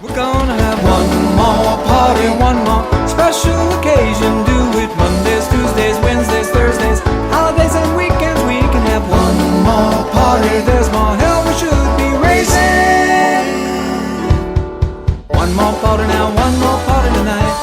We're gonna have one more party, one more special occasion. Do it Mondays, Tuesdays, Wednesdays, Thursdays, holidays and weekends. We can have one more party. There's more hell we should be raising. One more party now, one more party tonight.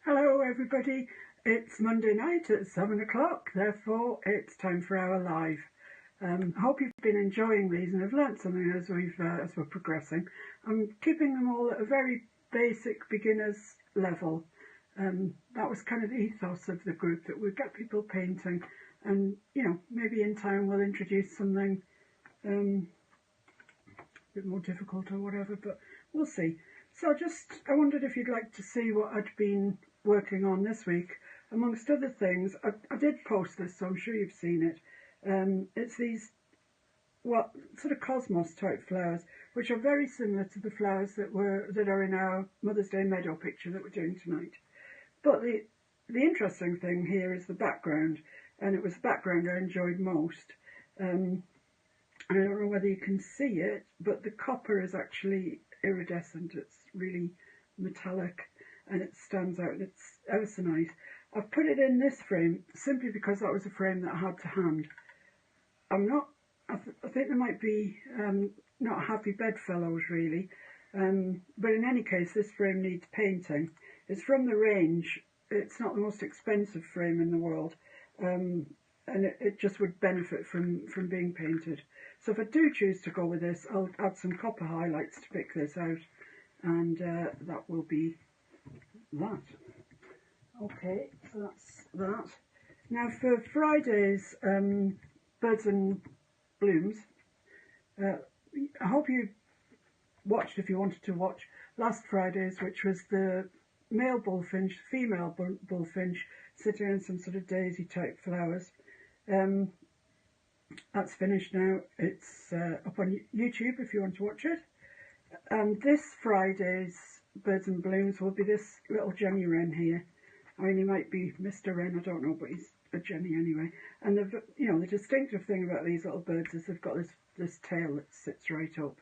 Hello everybody, it's Monday night at 7 o'clock, therefore it's time for our live. I hope you've been enjoying these and have learnt something as we're progressing. I'm keeping them all at a very basic beginner's level. That was kind of the ethos of the group, that we'd get people painting and, you know, maybe in time we'll introduce something a bit more difficult or whatever, but we'll see. So I wondered if you'd like to see what I'd been working on this week. Amongst other things, I did post this, so I'm sure you've seen it. It's these, sort of cosmos type flowers, which are very similar to the flowers that are in our Mother's Day Meadow picture that we're doing tonight. But the interesting thing here is the background, and it was the background I enjoyed most. I don't know whether you can see it, but the copper is actually iridescent. It's really metallic and it stands out, and it's ever so nice. I've put it in this frame simply because that was a frame that I had to hand. I think there might be not happy bedfellows really, but in any case this frame needs painting. It's from the range. It's not the most expensive frame in the world, and it just would benefit from being painted. So if I do choose to go with this, I'll add some copper highlights to pick this out, and that will be that. Okay, so that's that. Now for Friday's Birds and Blooms, I hope you watched, if you wanted to watch, last Friday's, which was the male bullfinch, female bullfinch, sitting in some sort of daisy type flowers. That's finished now. It's up on YouTube if you want to watch it. And this Friday's Birds and Blooms will be this little Jenny Wren here. I mean, he might be Mr. Wren, I don't know, but he's a Jenny anyway. And the distinctive thing about these little birds is they've got this tail that sits right up.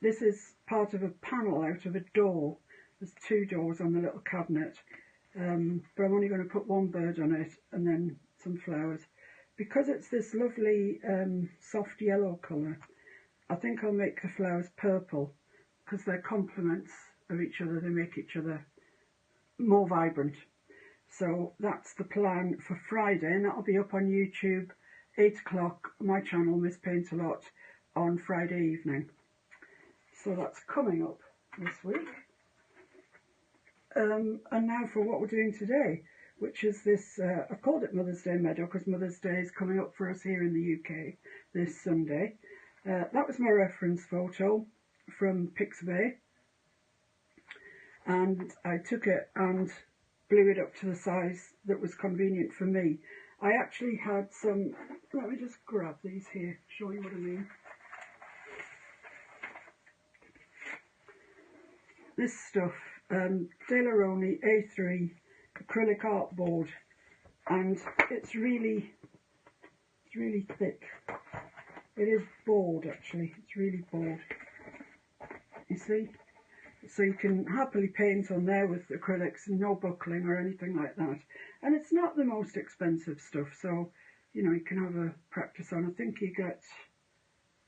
This is part of a panel out of a door. There's two doors on the little cabinet, but I'm only going to put one bird on it and then some flowers. Because it's this lovely soft yellow colour, I think I'll make the flowers purple, because they're complements of each other. They make each other more vibrant. So that's the plan for Friday, and that'll be up on YouTube, 8 o'clock, my channel, Miss Paintalot, on Friday evening. So that's coming up this week. And now for what we're doing today, which is this, I've called it Mother's Day Meadow because Mother's Day is coming up for us here in the UK this Sunday. That was my reference photo from Pixabay, and I took it and blew it up to the size that was convenient for me. I actually had some, let me just grab these here, show you what I mean. This stuff, Daleroni A3 acrylic art board, and it's really thick. It is board actually, it's really board. You see? So you can happily paint on there with acrylics and no buckling or anything like that. And it's not the most expensive stuff, so you know, you can have a practice on. I think you get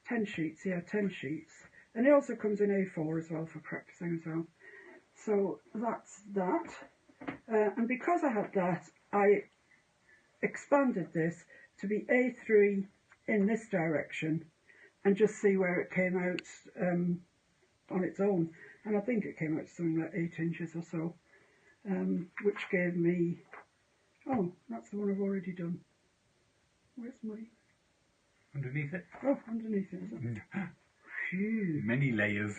10 sheets, yeah, 10 sheets. And it also comes in A4 as well for practicing as well. So that's that. And because I had that, I expanded this to be A3 in this direction and just see where it came out on its own. And I think it came out something like 8 inches or so, which gave me, oh, that's the one I've already done. Where's my... Underneath it? Oh, underneath it, is it? Phew. Many layers.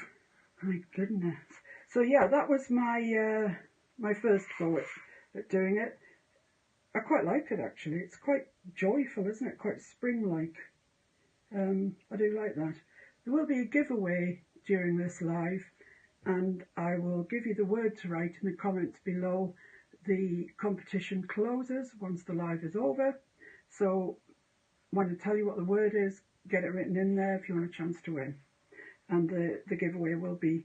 My goodness. So yeah, that was my my first go at doing it. I quite like it actually. It's quite joyful, isn't it? Quite spring-like. I do like that. There will be a giveaway during this live, and I will give you the word to write in the comments below. The competition closes once the live is over, so want to tell you what the word is, get it written in there if you want a chance to win. And the giveaway will be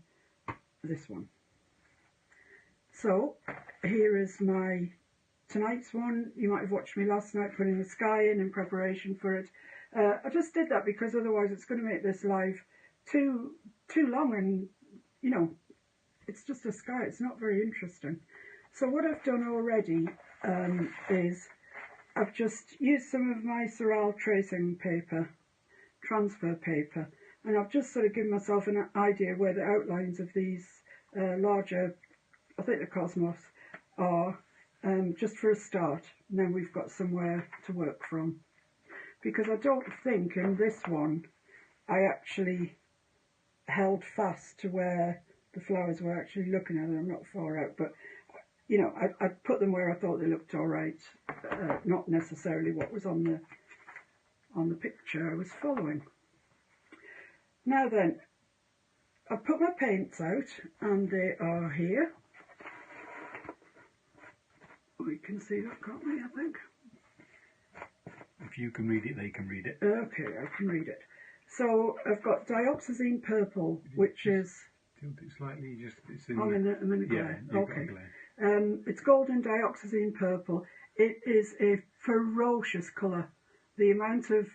this one. So here is my tonight's one. You might have watched me last night putting the sky in preparation for it. I just did that because otherwise it's going to make this live too long, and you know, it's just a sky, it's not very interesting. So what I've done already is I've just used some of my Surreal tracing paper, transfer paper, and I've just sort of given myself an idea where the outlines of these larger, I think the cosmos, are, just for a start, and then we've got somewhere to work from. Because I don't think in this one I actually held fast to where the flowers were actually looking at them. I'm not far out, but you know, I put them where I thought they looked all right, not necessarily what was on the picture I was following. Now then, I've put my paints out, and they are here. We can see that, can't we, I think? If you can read it, they can read it. Okay, I can read it. So I've got dioxazine purple, which is... Tilt it slightly, just... It's in I'm in a glare. Yeah, okay. glare. It's golden dioxazine purple. It is a ferocious colour. The amount of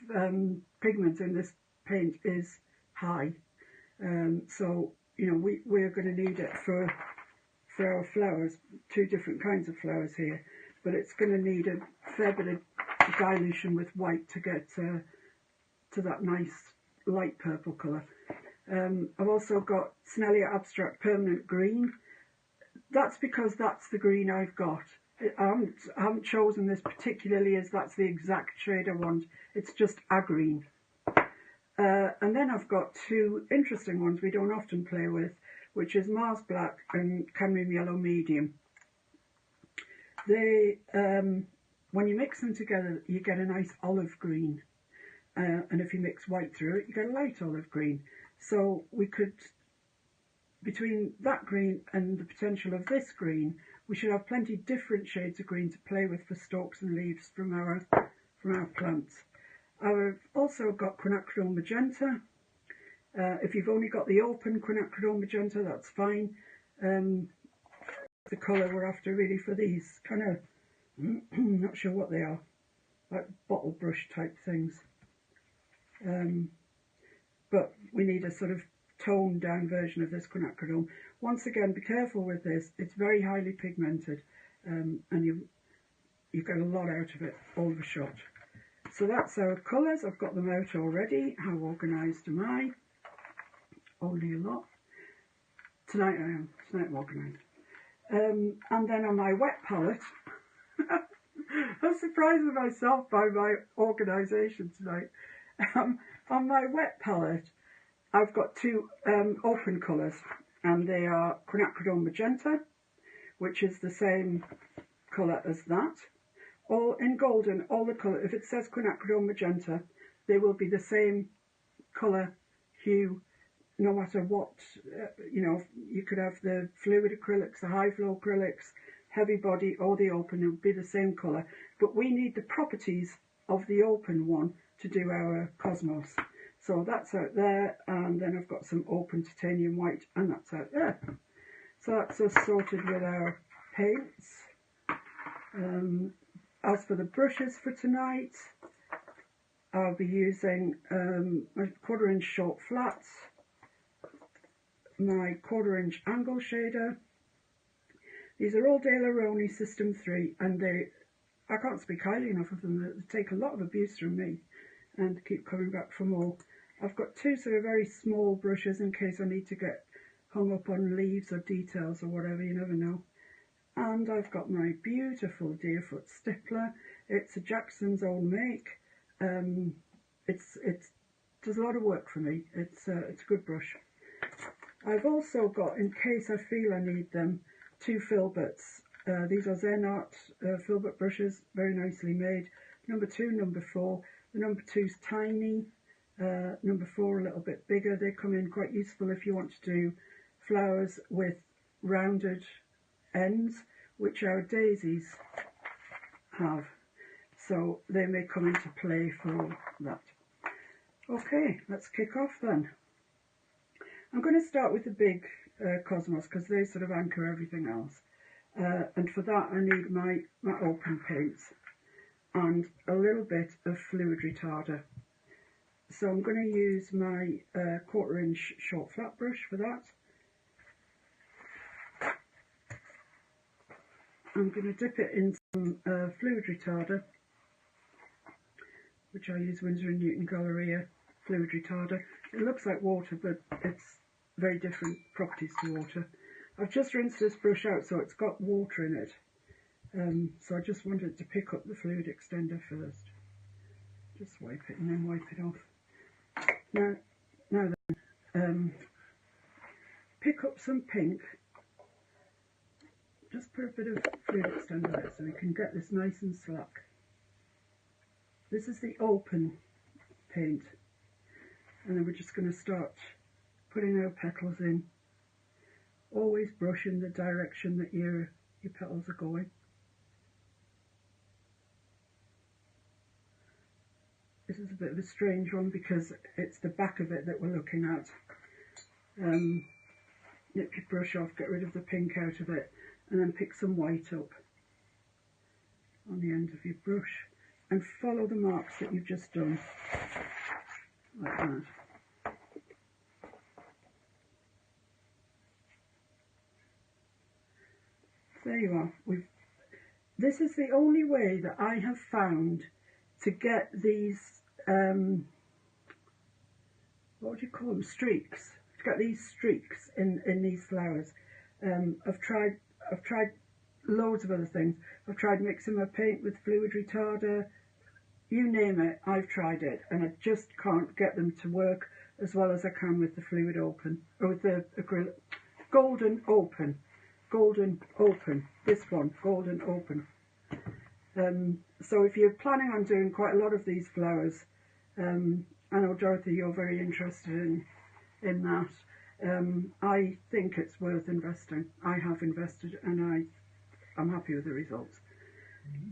pigment in this paint is high. So, you know, we're going to need it for our flowers, two different kinds of flowers here. But it's going to need a fair bit of dilution with white to get to that nice light purple colour. I've also got Snellia Abstract Permanent Green. That's because that's the green I've got. I haven't chosen this particularly as that's the exact shade I want. It's just a green. And then I've got two interesting ones we don't often play with, which is Mars Black and Cadmium Yellow Medium. They, when you mix them together, you get a nice olive green. And if you mix white through it, you get a light olive green. So we could, between that green and the potential of this green, we should have plenty different shades of green to play with for stalks and leaves from our plants. I've also got quinacridone magenta. If you've only got the open quinacridone magenta, that's fine. The colour we're after really for these kind of, not sure what they are, like bottle brush type things. But we need a sort of toned down version of this quinacridone. Once again, be careful with this, it's very highly pigmented, and you get a lot out of it all of a shot. So that's our colours. I've got them out already. How organised am I? Only a lot. Tonight I am. Tonight I'm organised. And then on my wet palette, I'm surprised with myself by my organisation tonight. On my wet palette, I've got two open colours, and they are quinacridone magenta, which is the same colour as that. All in golden, all the colour, if it says quinacridone magenta, they will be the same colour hue, no matter what, you know, you could have the fluid acrylics, the high flow acrylics, heavy body, or the open, it would be the same colour. But we need the properties of the open one to do our cosmos. So that's out there, and then I've got some open titanium white, and that's out there. So that's us sorted with our paints. As for the brushes for tonight, I'll be using my 1/4 inch short flats, my 1/4 inch angle shader. These are all De La Roni System 3, and I can't speak highly enough of them. They take a lot of abuse from me and keep coming back for more. I've got two sort of very small brushes in case I need to get hung up on leaves or details or whatever, you never know. And I've got my beautiful Deerfoot stippler. It's a Jackson's own make. It does a lot of work for me. It's a good brush. I've also got, in case I feel I need them, two filberts. These are Zen Art filbert brushes, very nicely made. Number 2, number 4. The number 2's tiny. Number 4 a little bit bigger. They come in quite useful if you want to do flowers with rounded ends, which our daisies have. so they may come into play for that. Okay, let's kick off then. I'm going to start with the big cosmos because they sort of anchor everything else. And for that I need my open paints and a little bit of fluid retarder. So I'm going to use my 1/4 inch short flat brush for that. I'm going to dip it in some fluid retarder, which I use Winsor & Newton Galleria fluid retarder. It looks like water, but it's very different properties to water. I've just rinsed this brush out, so it's got water in it. So I just wanted to pick up the fluid extender first. Just wipe it and then wipe it off. Now then, pick up some pink. Just put a bit of fluid extender there so we can get this nice and slack. This is the open paint, and then we're just going to start putting our petals in. Always brush in the direction that your petals are going. This is a bit of a strange one because it's the back of it that we're looking at. Nip your brush off, get rid of the pink out of it, and then pick some white up on the end of your brush and follow the marks that you've just done, like that. There you are. This is the only way that I have found to get these, what would you call them, streaks. To get these streaks in these flowers. I've tried loads of other things. I've tried mixing my paint with fluid retarder. You name it, I've tried it, and I just can't get them to work as well as I can with the fluid open, or with the acrylic. Golden open. This one, golden open. So if you're planning on doing quite a lot of these flowers, I know Dorothy, you're very interested in that. I think it's worth investing. I have invested, and I'm happy with the results.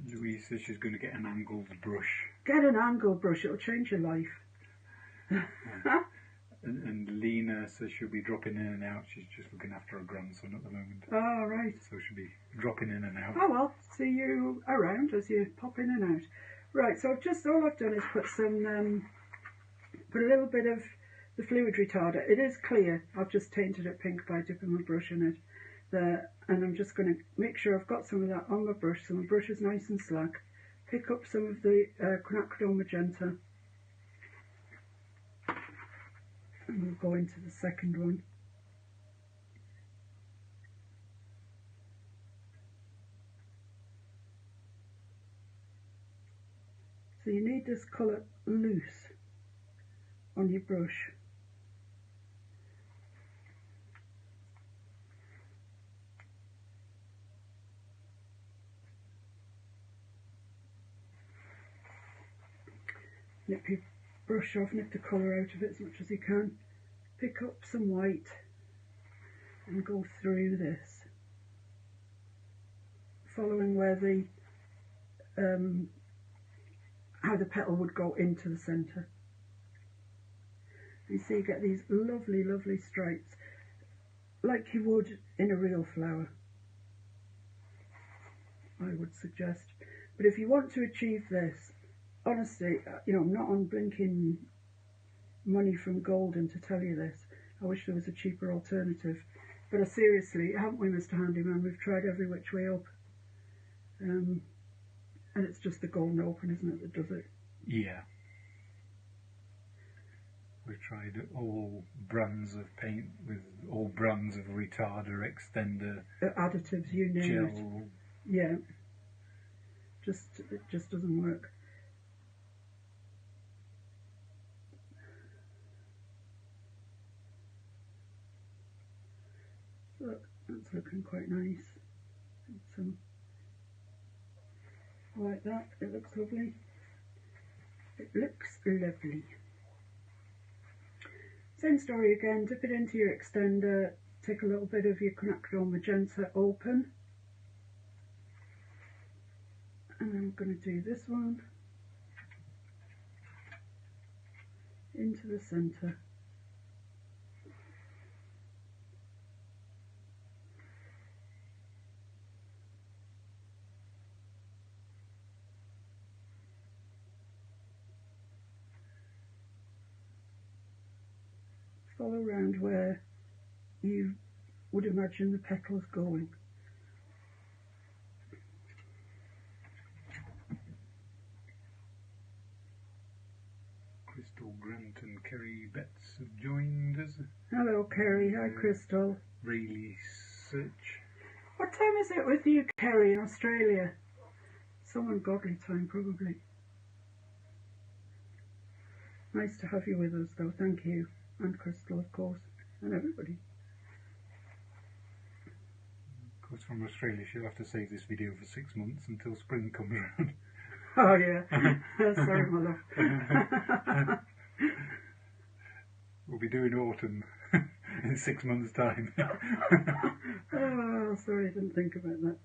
Louise says she's going to get an angled brush. Get an angled brush; it'll change your life. And Lena says she'll be dropping in and out. She's just looking after her grandson at the moment. Oh, right. So she'll be dropping in and out. Oh, well, see you around as you pop in and out. Right, so all I've done is put a little bit of the fluid retarder. It is clear. I've just tainted it pink by dipping my brush in it. There, and I'm just going to make sure I've got some of that on my brush, so my brush is nice and slack. Pick up some of the quinacridone magenta. And we'll go into the second one. So you need this colour loose on your brush. Nip your brush off, nip the colour out of it as much as you can. Pick up some white and go through this, following where the how the petal would go into the centre. You see, you get these lovely, lovely stripes, like you would in a real flower, I would suggest. But if you want to achieve this, honestly, you know, I'm not on blinking money from Golden to tell you this. I wish there was a cheaper alternative. But seriously, haven't we, Mr. Handyman? We've tried every which way up. And it's just the Golden Open, isn't it, that does it? Yeah. We've tried all brands of paint with all brands of retarder, extender, additives, you name gel. it. Yeah. It just doesn't work. Look, that's looking quite nice. Some like that. It looks lovely. It looks lovely. Same story again. Dip it into your extender. Take a little bit of your quinacridone magenta open, And I'm going to do this one into the centre. Follow around where you would imagine the petals going. Crystal Grant and Kerry Betts have joined us. Hello Kerry, hi Crystal. Rayleigh Search. What time is it with you, Kerry, in Australia? Some ungodly time, probably. Nice to have you with us, though. Thank you. And Crystal, of course. And everybody. Of course, from Australia, she'll have to save this video for 6 months until spring comes around. Oh, yeah. Sorry, my love. We'll be doing autumn in 6 months' time. Oh, sorry, I didn't think about that.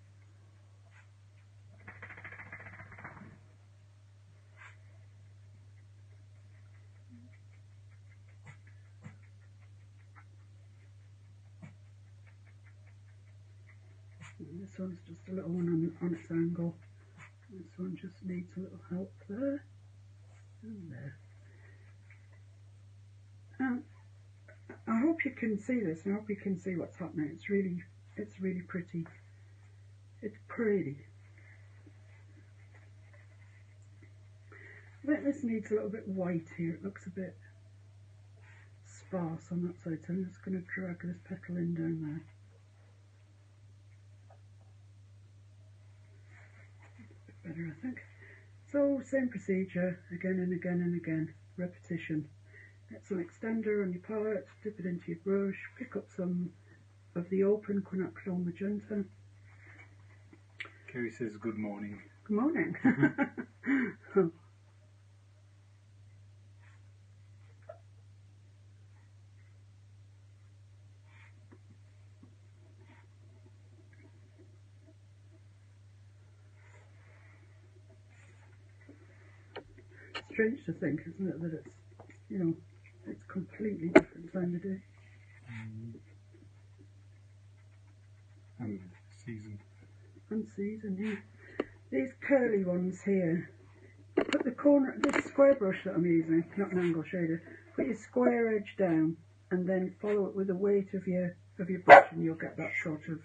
And this one's just a little one on its angle. This one just needs a little help there and there. I hope you can see this. I hope you can see what's happening. It's really pretty. It's pretty. I think this needs a little bit white here. It looks a bit sparse on that side, so I'm just going to drag this petal in down there. A bit better, I think. So, same procedure, again and again and again, repetition. Get some extender on your palette, dip it into your brush, pick up some of the open quinacridone magenta. Kerry says good morning. Good morning. Strange to think, isn't it, that it's, you know, it's completely different time of day. And season. And season, yeah. These curly ones here, put the corner, this square brush that I'm using, not an angle shader, put your square edge down and then follow it with the weight of your brush and you'll get that sort of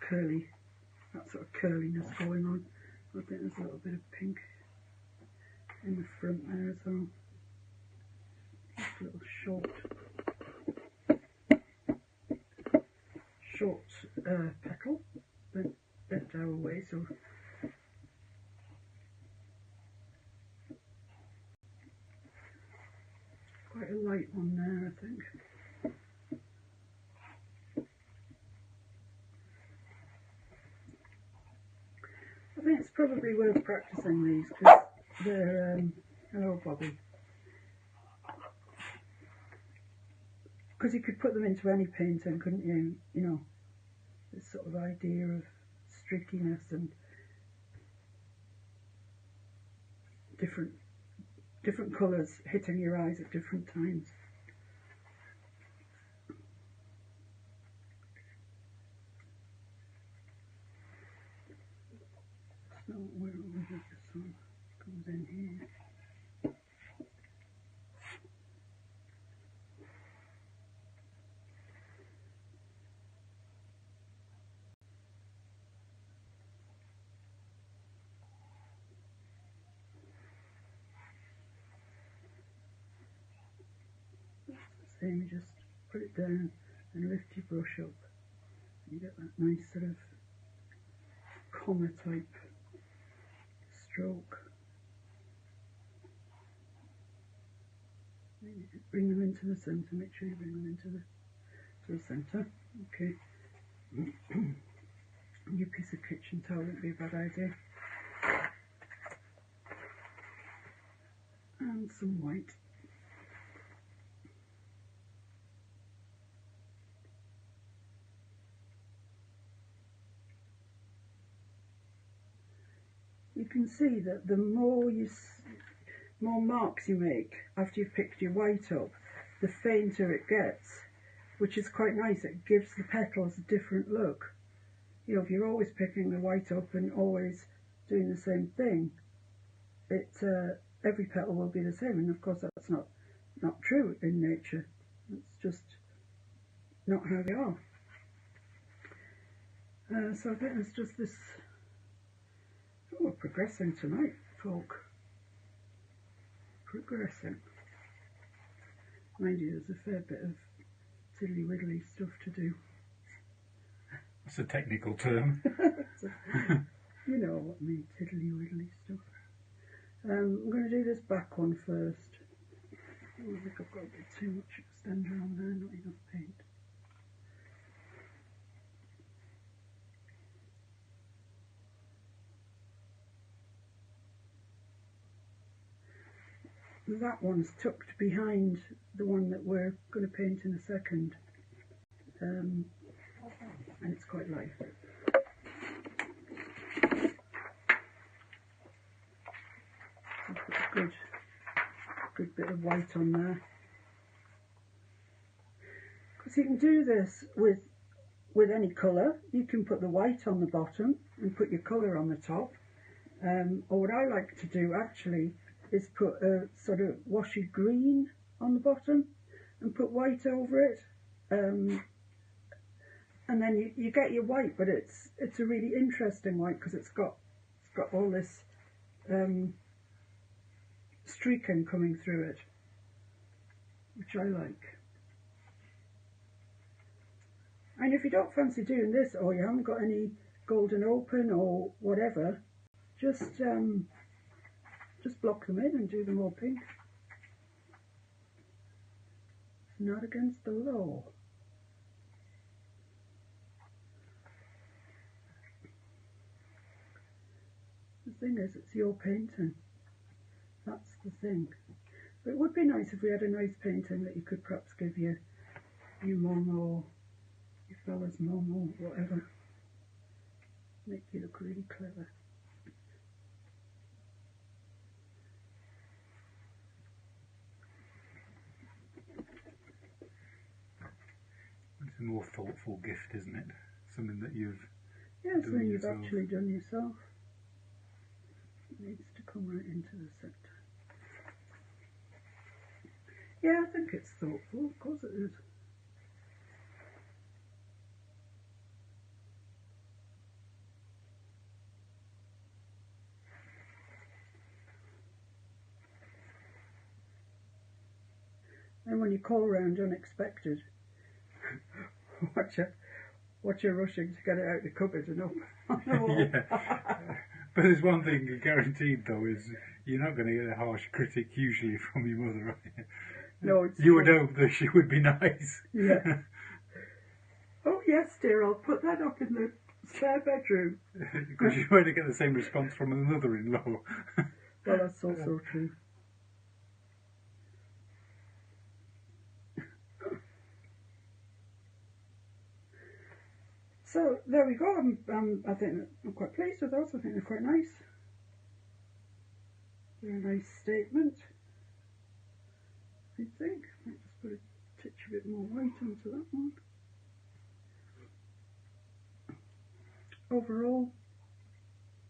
curly, that sort of curliness going on. I think there's a little bit of pink in the front there as well. Just a little short petal, bent our way, so quite a light one there, I think. I think it's probably worth practicing these because they're, hello Bobby, because you could put them into any painting, couldn't you? You know, this sort of idea of streakiness and different colours hitting your eyes at different times. So where was it? This one comes in here. Same, just put it down and lift your brush up. You get that nice sort of comma type stroke. Bring them into the centre, make sure you bring them into the centre. Okay. Your piece of kitchen towel wouldn't be a bad idea. And some white. you can see that the more more marks you make after you've picked your white up, the fainter it gets, which is quite nice. It gives the petals a different look. You know, if you're always picking the white up and always doing the same thing, every petal will be the same, and of course that's not true in nature. It's just not how they are. So I think it's just this. Oh, we're progressing tonight, folk. Progressing. Mind you, there's a fair bit of tiddly widdly stuff to do. That's a technical term. You know what I mean, tiddly widdly stuff. I'm going to do this back one first. Oh, I think I've got a bit too much extender on there, not enough paint. That one's tucked behind the one that we're going to paint in a second, and it's quite light. I'll put a good bit of white on there, because you can do this with any colour. You can put the white on the bottom and put your colour on the top, or what I like to do actually is put a sort of washy green on the bottom and put white over it, and then you get your white, but it's a really interesting white because it's got all this streaking coming through it, which I like. And if you don't fancy doing this, or you haven't got any golden open or whatever, just block them in and do them all pink. It's not against the law. The thing is, it's your painting. That's the thing. But it would be nice if we had a nice painting that you could perhaps give your mum or your fella's mum or whatever. Make you look really clever. It's a more thoughtful gift, isn't it? Something that you've something you've actually done yourself. It needs to come right into the centre. Yeah, I think it's thoughtful. Of course it is. And when you call round unexpected, what you're rushing to get it out of the cupboard and up on the wall. Yeah. But there's one thing guaranteed though, is you're not going to get a harsh critic usually from your mother, are you? No, it's you would hope that she would be nice. Yeah. Oh yes, dear, I'll put that up in the spare bedroom. Because you might get the same response from a mother-in-law. Well, that's also true. So there we go. I think I'm quite pleased with those. I think they're quite nice. They're a nice statement, I think. Might just put a touch a bit more white onto that one. Overall,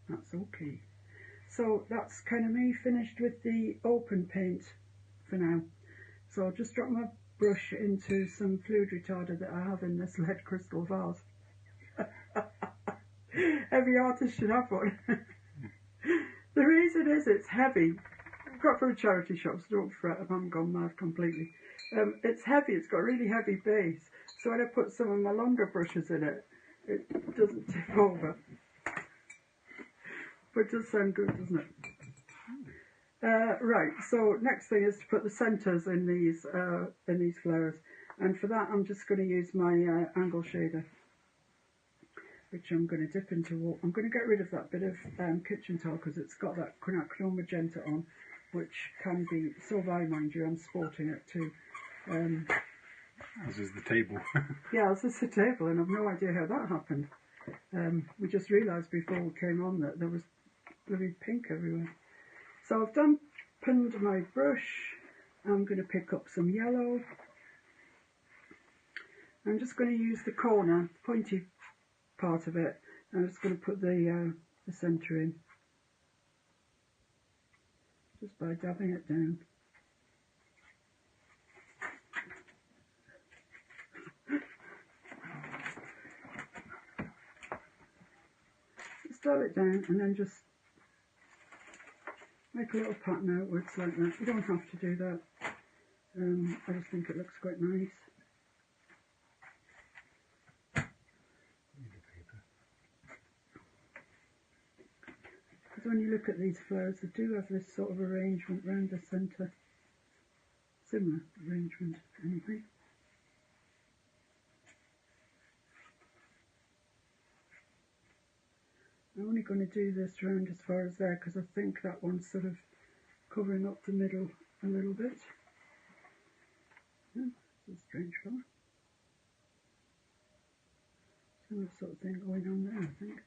that's okay. So that's kind of me finished with the open paint for now. So I'll just drop my brush into some fluid retarder that I have in this lead crystal vase. Every artist should have one. The reason is it's heavy. I've got it from a charity shop, so don't fret, I haven't gone mad completely. It's heavy, it's got a really heavy base, so when I put some of my longer brushes in it, it doesn't tip over. But it does sound good, doesn't it? Right, so next thing is to put the centres in these flowers, and for that I'm just going to use my angle shader, which I'm going to dip into water. I'm going to get rid of that bit of kitchen towel because it's got that quinacridone magenta on, which can be, so have I, mind you, I'm sporting it too. As is the table. Yeah, as is the table, and I've no idea how that happened. We just realised before we came on that there was bloody pink everywhere. So I've dampened my brush. I'm going to pick up some yellow. I'm just going to use the corner, pointy part of it. I'm just going to put the centre in, just by dabbing it down. Just dab it down and then just make a little pattern outwards like that. You don't have to do that. I just think it looks quite nice. Because when you look at these flowers, they do have this sort of arrangement round the centre. Similar arrangement, anyway. I'm only going to do this round as far as there because I think that one's sort of covering up the middle a little bit. Oh, it's a strange colour. Similar sort of thing going on there, I think.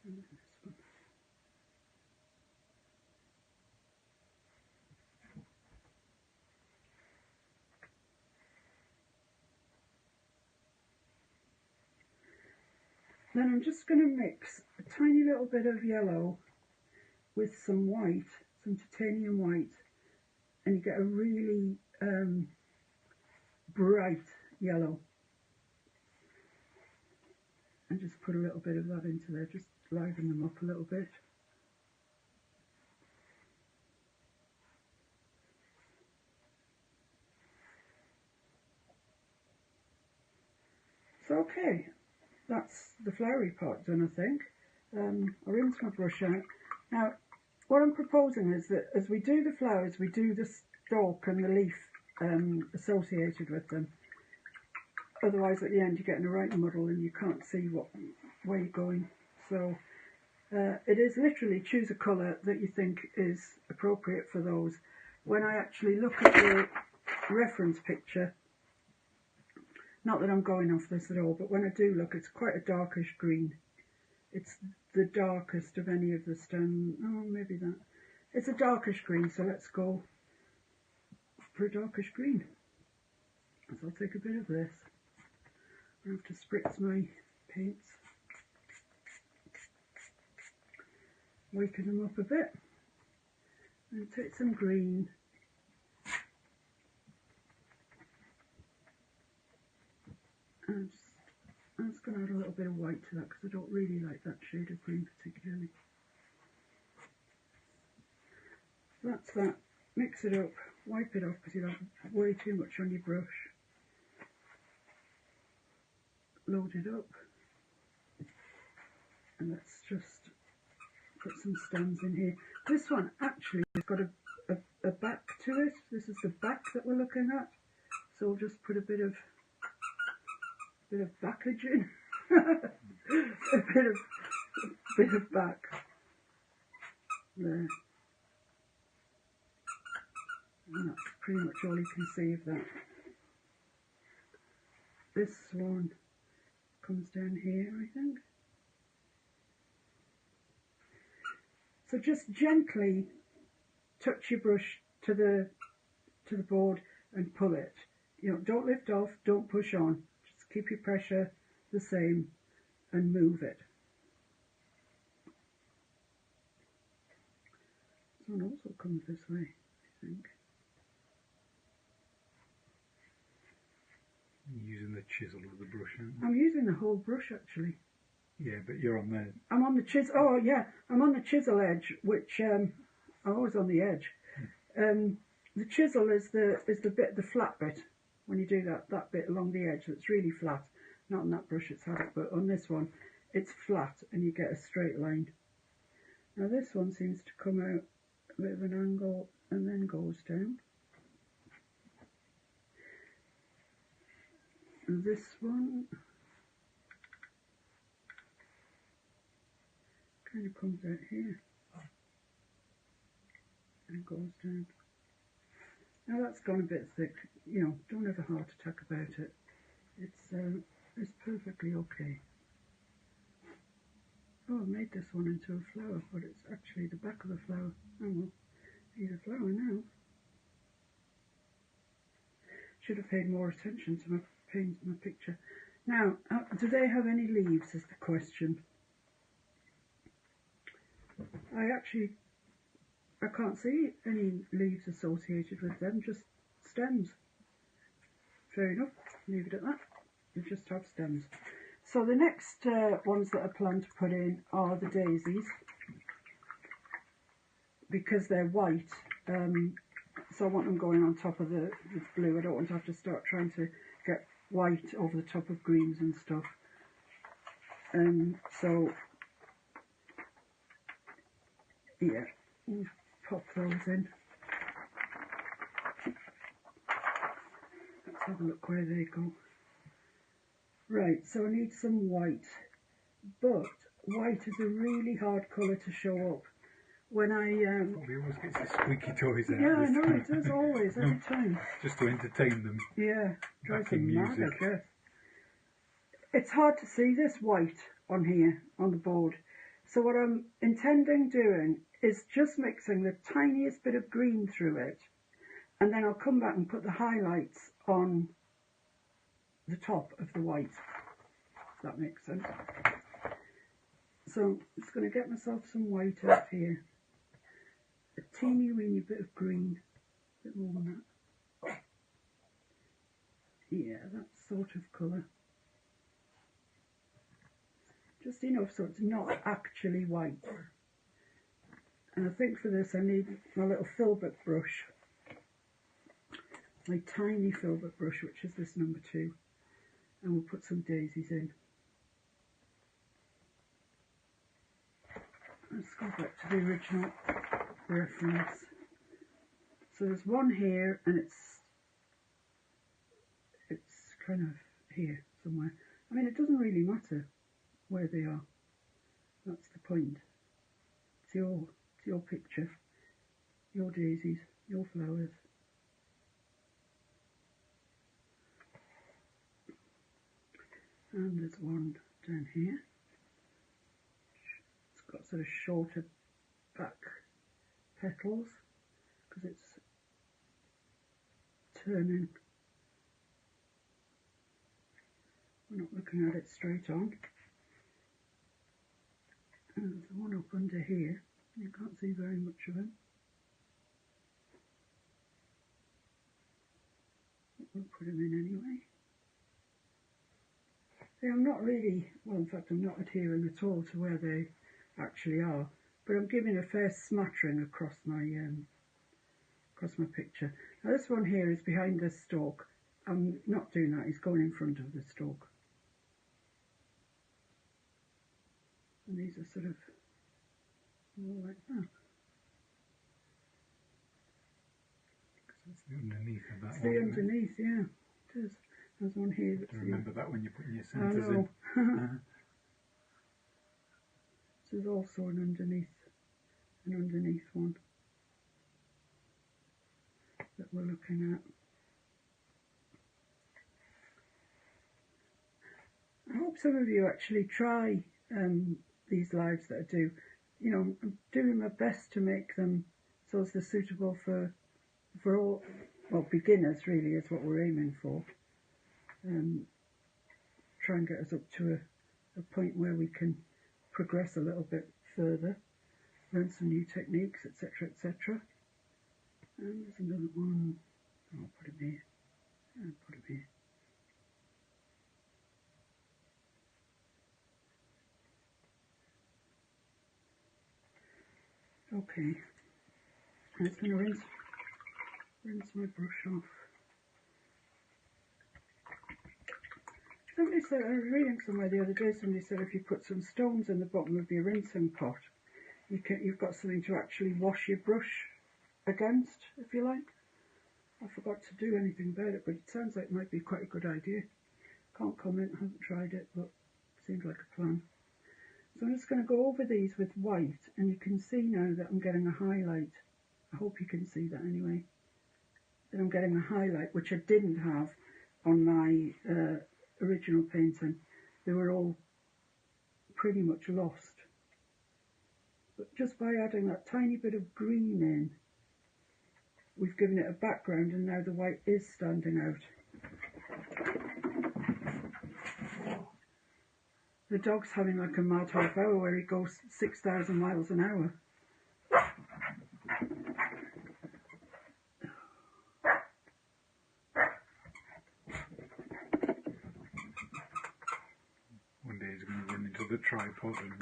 And then this one. Then I'm just going to mix a tiny little bit of yellow with some white, some titanium white, and you get a really bright yellow. And just put a little bit of that into there, just liven them up a little bit. So okay, that's the flowery part done, I think. I'll rinse my brush out. Now, what I'm proposing is that as we do the flowers, we do the stalk and the leaf associated with them. Otherwise, at the end, you're getting a right muddle and you can't see where you're going. So it is literally choose a colour that you think is appropriate for those. When I actually look at the reference picture, not that I'm going off this at all, but when I do look, it's quite a darkish green. It's the darkest of any of the stone. Oh, maybe that. It's a darkish green, so let's go for a darkish green. So I'll take a bit of this. I have to spritz my paints. Waken them up a bit. And take some green. And I'm just going to add a little bit of white to that because I don't really like that shade of green particularly. That's that. Mix it up. Wipe it off because you don't have way too much on your brush. Load it up. And let's just put some stems in here. This one actually has got a back to it. This is the back that we're looking at. So we'll just put a bit of backage in. a bit of back. There. And that's pretty much all you can see of that. This one comes down here, I think. So just gently touch your brush to the board and pull it. You know, don't lift off, don't push on. Just keep your pressure the same and move it. This one also comes this way, I think. You're using the chisel of the brush, aren't you? I'm using the whole brush actually. Yeah, but you're on the... I'm on the chisel. Oh yeah, I'm on the chisel edge, which I'm always on the edge. The chisel is the bit, the flat bit. When you do that bit along the edge, that's really flat. Not on that brush it's had it, but on this one, it's flat, and you get a straight line. Now this one seems to come out a bit of an angle and then goes down. And this one kind of comes out here and goes down. Now that's gone a bit thick, you know, don't have a heart attack about it. it's perfectly okay. Oh, I made this one into a flower, but it's actually the back of the flower. Oh well, need a flower now. Should have paid more attention to my picture. Now, do they have any leaves is the question. I can't see any leaves associated with them, just stems. Fair enough, leave it at that. You just have stems. So the next ones that I plan to put in are the daisies, because they're white. So I want them going on top of the blue. I don't want to have to start trying to get white over the top of greens and stuff. So yeah, we'll pop those in. Let's have a look where they go. Right, so I need some white, but white is a really hard colour to show up. When Probably always gets the squeaky toys out. yeah, I know it does always, every time. Just to entertain them. Yeah, drives them Backing mad, music. I guess. It's hard to see this white on here, on the board. So what I'm intending doing is just mixing the tiniest bit of green through it, and then I'll come back and put the highlights on the top of the white, if that makes sense. So I'm just going to get myself some white out here. A teeny weeny bit of green, a bit more than that. Yeah, that sort of colour. Just enough so it's not actually white. And I think for this I need my little filbert brush. My tiny filbert brush, which is this number 2. And we'll put some daisies in. Let's go back to the original reference. So there's one here, and it's kind of here somewhere. I mean, it doesn't really matter where they are. That's the point. It's your picture, your daisies, your flowers. And there's one down here. It's got sort of shorter back petals because it's turning. We're not looking at it straight on. And there's one up under here. You can't see very much of him. We'll put him in anyway. See, I'm not really, well, in fact I'm not adhering at all to where they actually are, but I'm giving a fair smattering across my picture. Now this one here is behind this stalk. I'm not doing that, he's going in front of the stalk. And these are sort of more like that. It's the underneath of that It's one. the underneath, yeah, it is. There's one here that's Remember that when you're putting your I centres know. in. There's also an underneath one that we're looking at. I hope some of you actually try these lives that I do. You know, I'm doing my best to make them so as they're suitable for all, well, beginners really is what we're aiming for. Try and get us up to a point where we can progress a little bit further, learn some new techniques, etc., etc. And there's another one. I'll put it here. I'll put it here. Okay, I'm just going to rinse my brush off. Somebody said, I was reading somewhere the other day, somebody said if you put some stones in the bottom of your rinsing pot, you've got something to actually wash your brush against, if you like. I forgot to do anything about it, but it sounds like it might be quite a good idea. Can't comment, haven't tried it, but it seems like a plan. So I'm just going to go over these with white, and you can see now that I'm getting a highlight. I hope you can see that anyway. That I'm getting a highlight, which I didn't have on my original painting, they were all pretty much lost. But just by adding that tiny bit of green in, we've given it a background, and now the white is standing out. The dog's having like a mad half hour where he goes 6,000 miles an hour. One day he's going to run into the tripod and...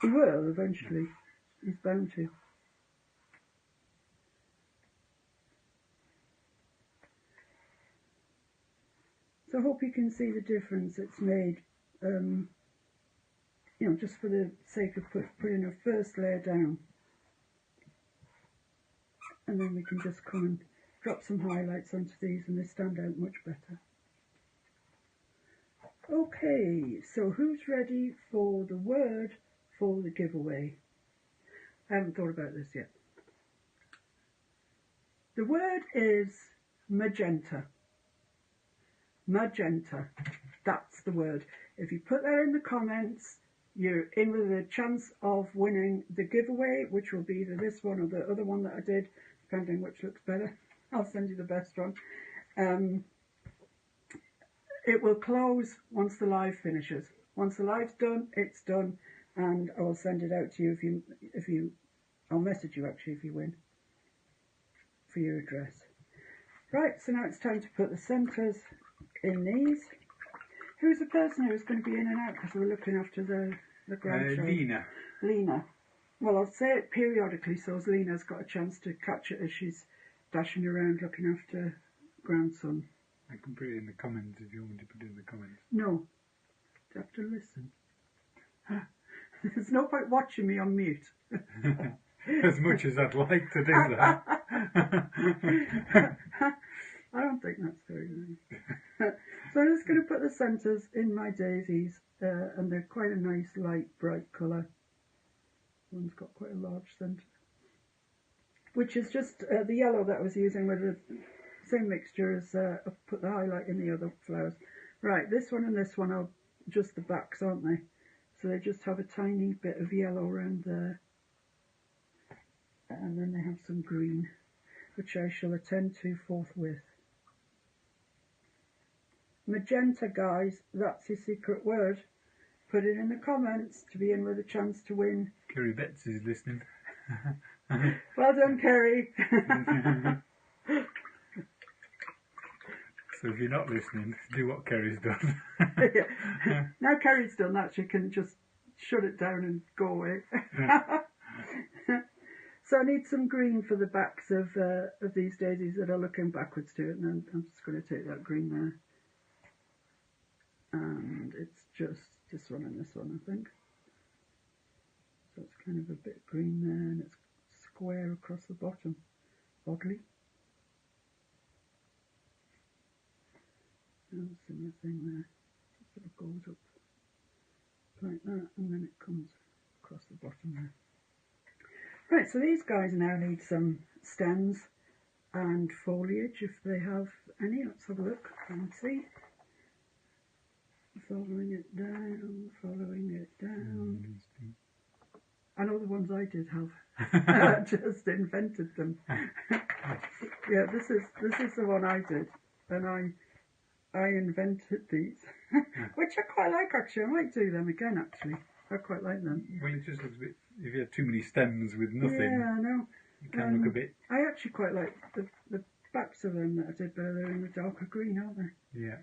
He will eventually. He's bound to. So I hope you can see the difference it's made, you know, just for the sake of putting a first layer down. And then we can just come and drop some highlights onto these, and they stand out much better. Okay, so who's ready for the word for the giveaway? I haven't thought about this yet. The word is magenta. Magenta. That's the word. If you put that in the comments, you're in with a chance of winning the giveaway, which will be either this one or the other one that I did, depending which looks better. I'll send you the best one. It will close once the live finishes. Once the live's done, it's done, and I will send it out to you I'll message you actually if you win, for your address. Right, so now it's time to put the centres in these. Who's the person who's going to be in and out because we're looking after the grandchild? Lena. Well, I'll say it periodically so as Lena's got a chance to catch it as she's dashing around looking after grandson. I can put it in the comments if you want me to put it in the comments. No. You have to listen. There's no point watching me on mute. As much as I'd like to do that. I don't think that's very nice. So I'm just going to put the centres in my daisies, and they're quite a nice light bright colour. One's got quite a large centre, which is just the yellow that I was using with the same mixture as I put the highlight in the other flowers. Right, this one and this one are just the backs, aren't they? So they just have a tiny bit of yellow around there, and then they have some green, which I shall attend to forthwith. Magenta, guys, that's your secret word. Put it in the comments to be in with a chance to win. Kerry Betts is listening. Well done, Kerry. So if you're not listening, do what Kerry's done. Yeah. Now Kerry's done that, she can just shut it down and go away. So I need some green for the backs of these daisies that are looking backwards to it, and then I'm just going to take that green there. And it's just this one and this one, I think. So it's kind of a bit green there, and it's square across the bottom, oddly. And similar thing there. It sort of goes up like that, and then it comes across the bottom there. Right, so these guys now need some stems and foliage if they have any. Let's have a look and see. Following it down, following it down. I know the ones I did have. I just invented them. Yeah, this is the one I did, and I invented these, which I quite like actually. I might do them again actually. I quite like them. Well, it just looks a bit, if you have too many stems with nothing, yeah, I know. it can look a bit... I actually quite like the backs of them that I did, but they're in the darker green, aren't they? Yeah.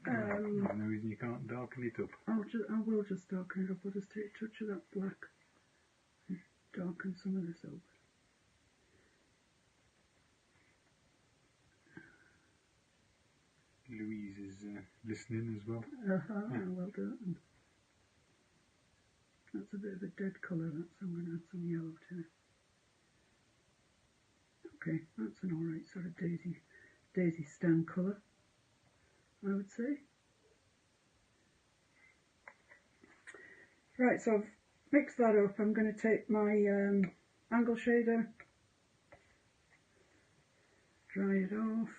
There's no reason you can't darken it up. I will just darken it up. I'll just take a touch of that black and darken some of this up. Louise is listening as well. Well done. That's a bit of a dead colour, that, so I'm going to add some yellow to it. Okay, that's an alright sort of daisy stem colour, I would say. Right, so I've mixed that up. I'm going to take my angle shader, dry it off.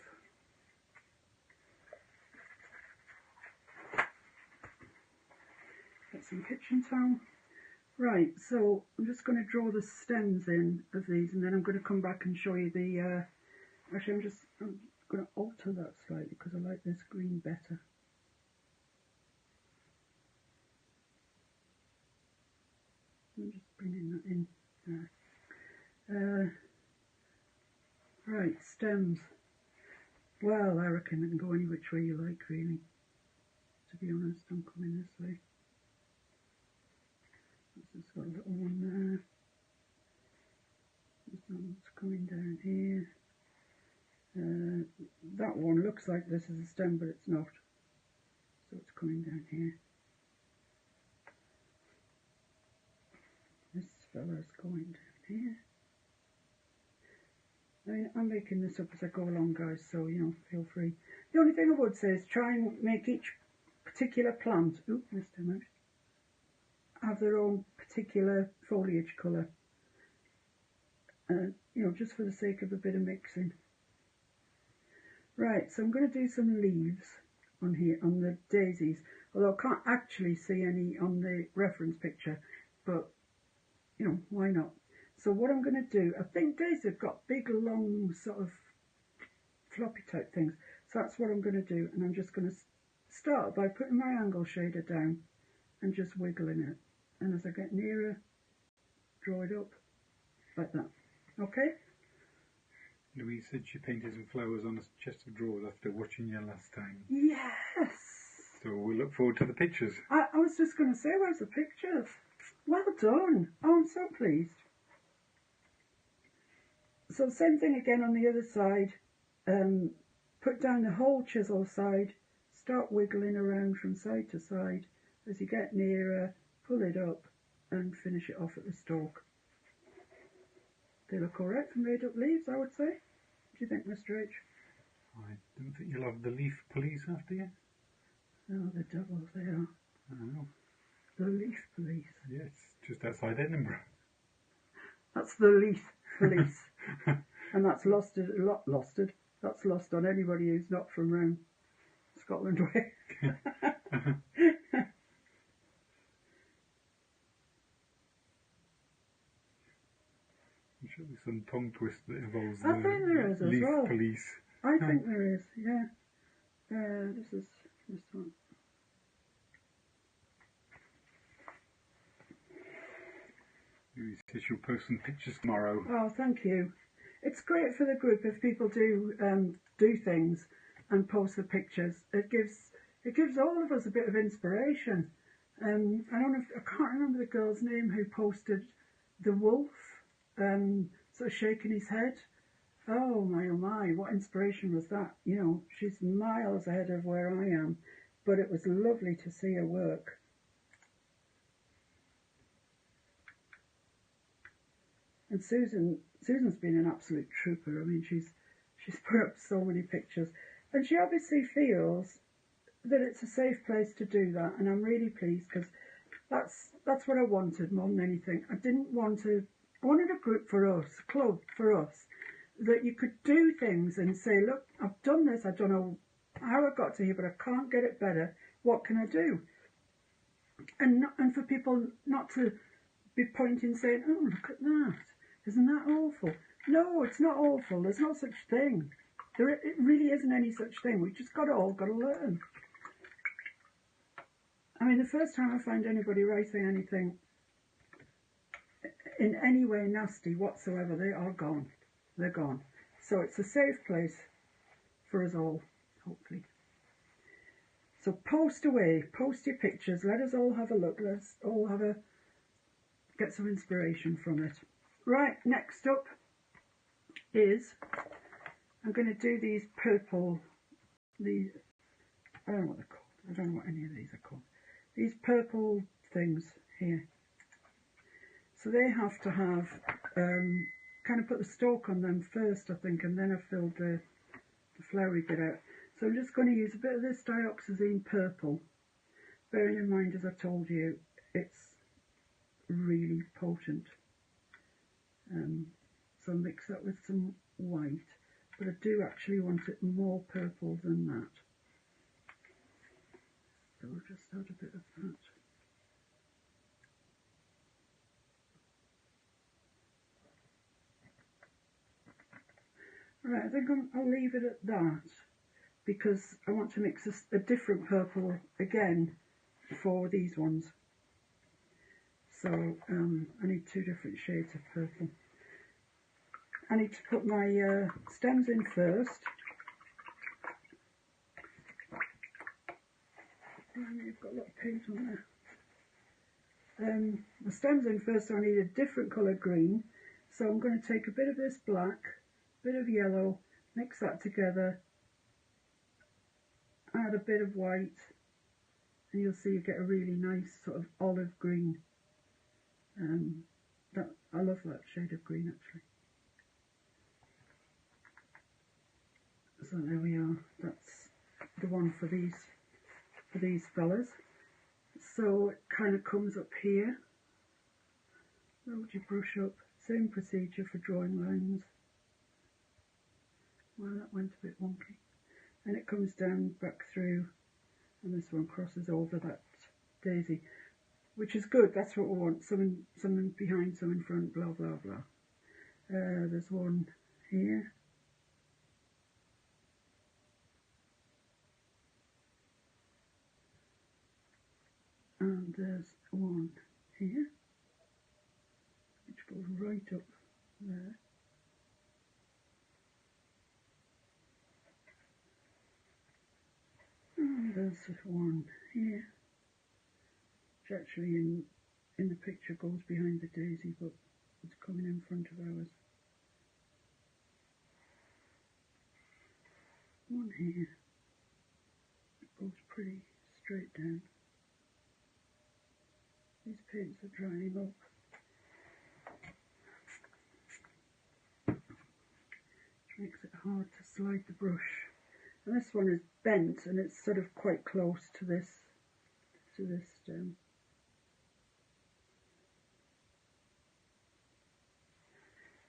some kitchen towel. Right, so I'm just going to draw the stems in of these, and then I'm going to come back and show you the, actually I'm going to alter that slightly because I like this green better. I'm just bringing that in there. Right, stems. Well, I reckon they can go any which way you like, really. To be honest, I'm coming this way. This has got a little one there. This one's coming down here. That one looks like this is a stem, but it's not. So it's coming down here. This fella's going down here. I mean, I'm making this up as I go along, guys, so, you know, feel free. The only thing I would say is try and make each particular plant, ooh, missed a mouse, have their own particular foliage colour. You know, just for the sake of a bit of mixing. Right, so I'm going to do some leaves on here, on the daisies, although I can't actually see any on the reference picture, but, you know, why not? So what I'm going to do, I think daisies have got big, long, sort of floppy type things, so that's what I'm going to do, and I'm just going to start by putting my angle shader down and just wiggling it, and as I get nearer, draw it up, like that, okay? Louise said she painted some flowers on a chest of drawers after watching you last time. Yes! So we look forward to the pictures. I was just going to say, where's the pictures? Well done. Oh, I'm so pleased. So same thing again on the other side. Put down the whole chisel side. Start wiggling around from side to side. As you get nearer, pull it up and finish it off at the stalk. They look alright for made up leaves, I would say. What do you think, Mr. H? I don't think you'll have the leaf police after you. Oh, the devils they are. I know. The leaf police. Yes, just outside Edinburgh. That's the leaf police. And that's that's lost on anybody who's not from round Scotland way. There should be some tongue twist that involves I think there is the as leaf well. police. I think there is, yeah. This is this one. Louise says she'll post some pictures tomorrow. Oh, thank you. It's great for the group if people do do things and post the pictures. It gives all of us a bit of inspiration. I can't remember the girl's name who posted the wolf, sort of shaking his head. Oh my, what inspiration was that? You know, she's miles ahead of where I am, but it was lovely to see her work. And Susan's been an absolute trooper. I mean, she's put up so many pictures, and she obviously feels that it's a safe place to do that, and I'm really pleased because that's what I wanted more than anything. I wanted a group for us, a club for us, that you could do things and say, look, I've done this, I don't know how I got to here, but I can't get it better. What can I do? And for people not to be pointing saying, oh, look at that. Isn't that awful? No, it's not awful. There's no such thing. It really isn't any such thing. We just all got to learn. I mean, the first time I find anybody writing anything in any way nasty whatsoever, they are gone. They're gone. So it's a safe place for us all, hopefully. So post away. Post your pictures. Let us all have a look. Let's all get some inspiration from it. Right, next up is I'm going to do these purple, I don't know what they're called. I don't know what any of these are called. These purple things here. So they have to have, kind of put the stalk on them first, I think, and then I filled the flowery bit out. So I'm just going to use a bit of this dioxazine purple. Bearing in mind, as I told you, it's really potent. So mix that with some white, but I do actually want it more purple than that. So we'll just add a bit of that. Right, I think I'll leave it at that because I want to mix a different purple again for these ones. So I need 2 different shades of purple. I need to put my stems in first. I've got a lot of paint on there. The stems in first, so I need a different colour green. So I'm going to take a bit of this black, a bit of yellow, mix that together, add a bit of white, and you'll see you get a really nice sort of olive green. I love that shade of green actually. So there we are. That's the one for these fellas. So it kind of comes up here. Load your brush up. Same procedure for drawing lines. Well, that went a bit wonky. And it comes down back through, and this one crosses over that daisy, which is good. That's what we want. Some behind, some in front, blah blah blah. There's one here. And there's one here, which goes right up there. And there's one here, which actually in the picture goes behind the daisy, but it's coming in front of ours. One here, it goes pretty straight down. These paints are drying up. Which makes it hard to slide the brush. And this one is bent and it's sort of quite close to this stem.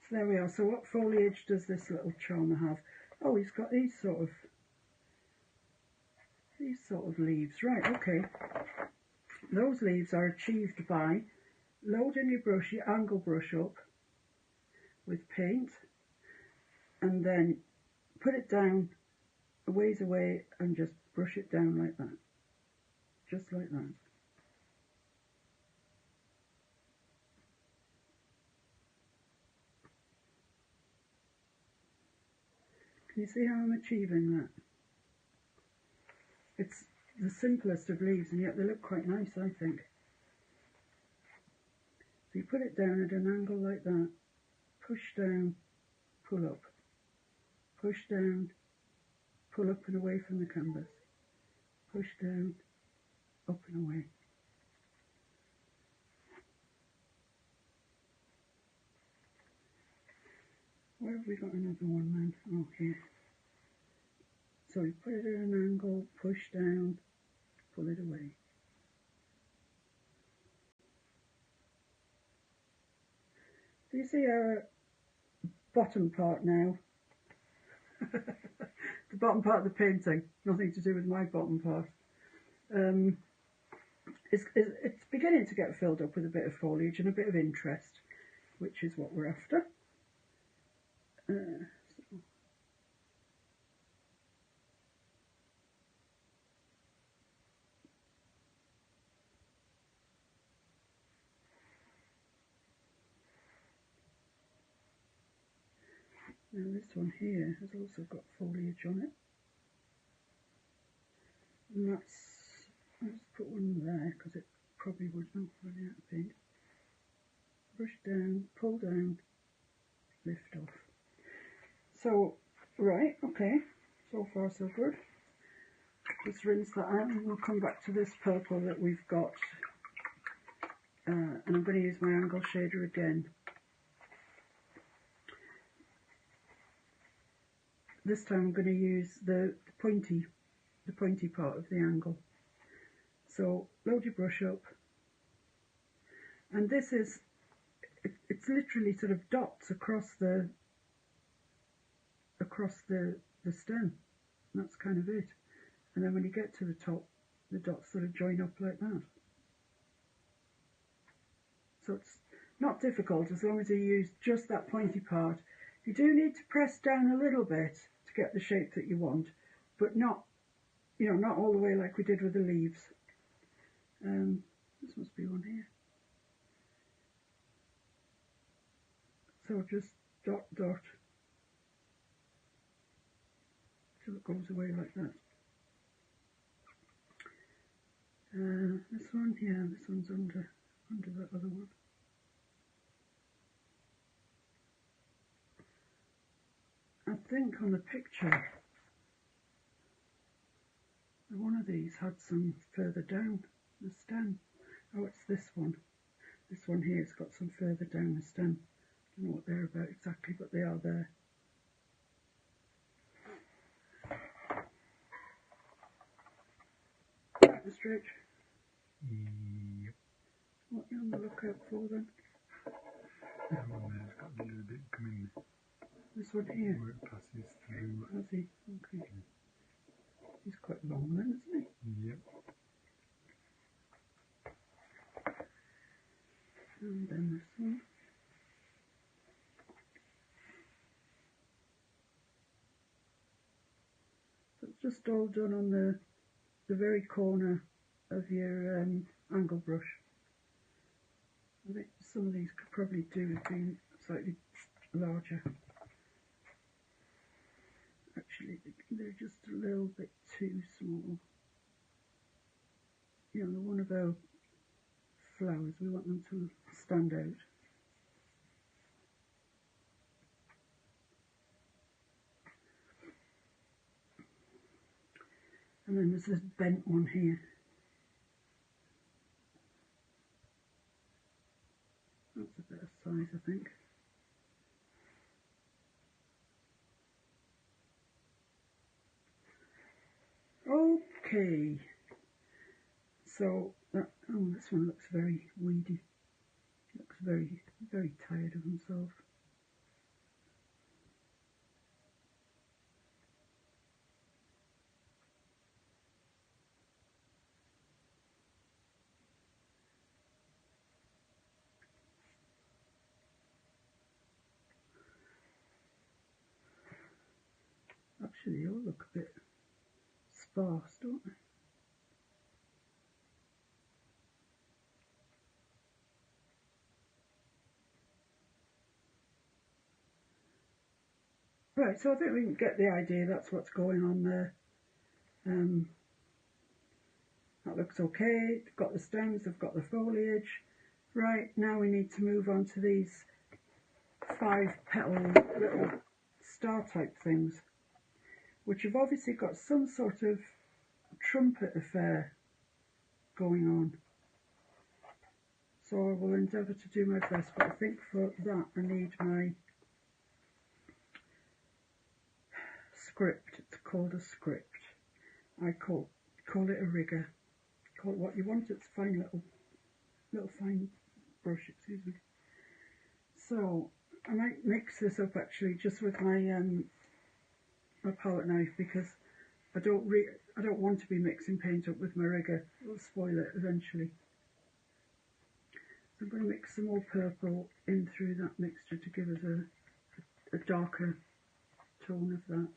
So there we are. So what foliage does this little charmer have? Oh, he's got these sort of leaves. Right, okay. Those leaves are achieved by loading your angle brush up with paint and then put it down a ways away and just brush it down like that. Just like that. Can you see how I'm achieving that? It's the simplest of leaves and yet they look quite nice, I think. So you put it down at an angle like that, push down, pull up, push down, pull up and away from the canvas, push down, up and away. Where have we got another one then? Oh, here. So you put it at an angle, push down, pull it away. Do you see our bottom part now? The bottom part of the painting, nothing to do with my bottom part. It's beginning to get filled up with a bit of foliage and a bit of interest, which is what we're after. Now this one here has also got foliage on it. And let's put one there because it probably would not run out of paint. Brush down, pull down, lift off. So, right, okay, so far so good. Let's rinse that out and we'll come back to this purple that we've got. And I'm going to use my angle shader again. This time I'm going to use the pointy part of the angle. So load your brush up, and this is, it's literally sort of dots across the stem. That's kind of it. And then when you get to the top, the dots sort of join up like that. So it's not difficult as long as you use just that pointy part. You do need to press down a little bit to get the shape that you want, but not, you know, not all the way like we did with the leaves. This must be one here. So just dot dot till it goes away like that. This one, yeah, this one's under that other one. I think on the picture, one of these had some further down the stem. Oh, it's this one. This one here has got some further down the stem. I don't know what they're about exactly, but they are there. Right, Mr. H. Yep. What are you on the lookout for then? That one there's got a little bit coming This one here. where it passes through. Has he? Okay. He's quite long then, isn't he? Yep. And then this one. So it's just all done on the very corner of your angle brush. I think some of these could probably do with being slightly larger. Actually, they're just a little bit too small. You know, one of our flowers, we want them to stand out. And then there's this bent one here. That's a better size, I think. Okay. So that, oh, this one looks very weedy. Looks very, very tired of himself. Actually, they all look a bit sparse, don't they? Right, so I think we can get the idea that's what's going on there. That looks okay. They've got the stems, they've got the foliage. Right, now we need to move on to these 5-petal little star type things, which have obviously got some sort of trumpet affair going on. So I will endeavour to do my best, but I think for that I need my script. It's called a script. I call it a rigger. Call it what you want. It's a fine little fine brush, excuse me. So I might mix this up actually just with my my palette knife, because I don't want to be mixing paint up with my rigger. It'll spoil it eventually. So I'm going to mix some more purple in through that mixture to give us a darker tone of that.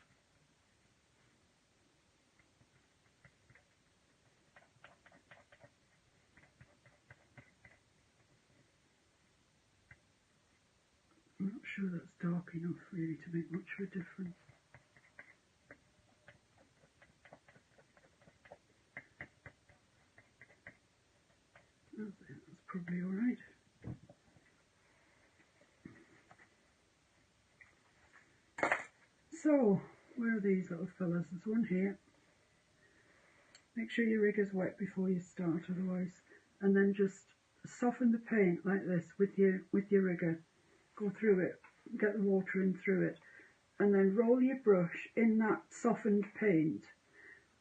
I'm not sure that's dark enough really to make much of a difference. I think that's probably alright. So, where are these little fellas? There's one here. Make sure your rigger's wet before you start, otherwise. And then just soften the paint like this with your rigger. Go through it, get the water in through it, and then roll your brush in that softened paint,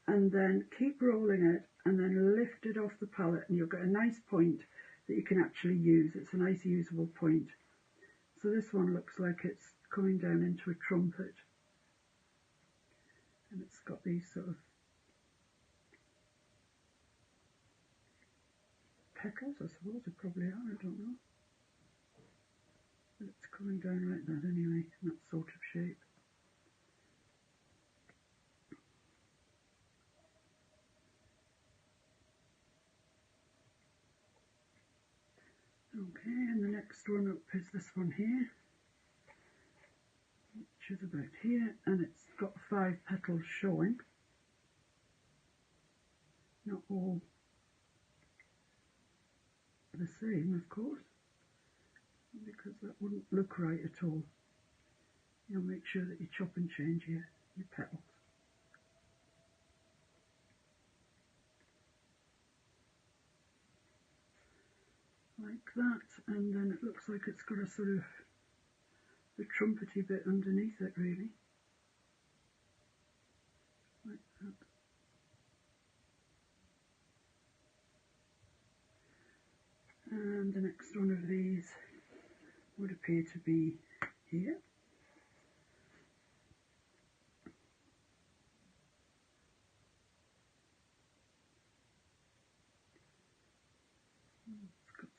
and then keep rolling it, and then lift it off the palette, and you'll get a nice point that you can actually use. It's a nice usable point. So this one looks like it's coming down into a trumpet, and it's got these sort of peckers, I suppose it probably are, I don't know. But it's coming down like that anyway, in that sort of shape. Okay, and the next one up is this one here, which is about here, and it's got 5 petals showing. Not all the same, of course, because that wouldn't look right at all. You'll make sure that you chop and change your petals. Like that, and then it looks like it's got a sort of a trumpety bit underneath it, really. Like that. And the next one of these would appear to be here. It's got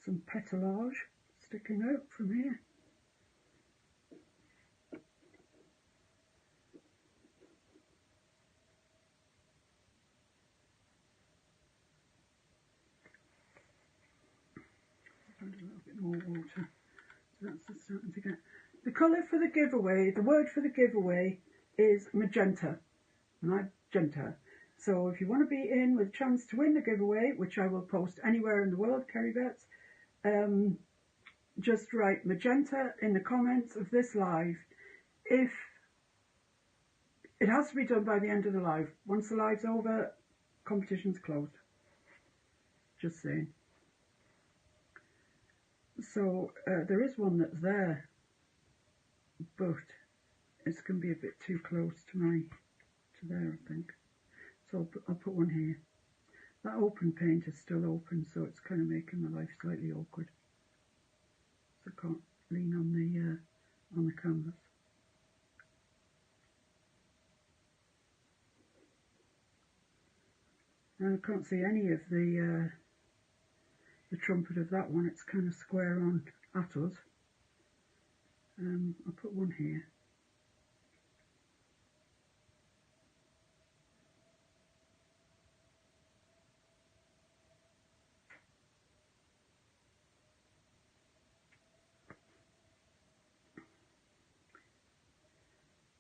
some petalage sticking out from here. Add a little bit more water. So that's just starting to get. The colour for the giveaway, the word for the giveaway is magenta. Magenta. So if you want to be in with a chance to win the giveaway, which I will post anywhere in the world, Kerry Bets, just write magenta in the comments of this live. If it has to be done by the end of the live. Once the live's over, competition's closed. Just saying. So there is one that's there, but it's going to be a bit too close to there, I think. So I'll put one here. That open paint is still open, so it's kind of making my life slightly awkward. So I can't lean on the canvas. And I can't see any of the trumpet of that one. It's kind of square on at us. I'll put one here.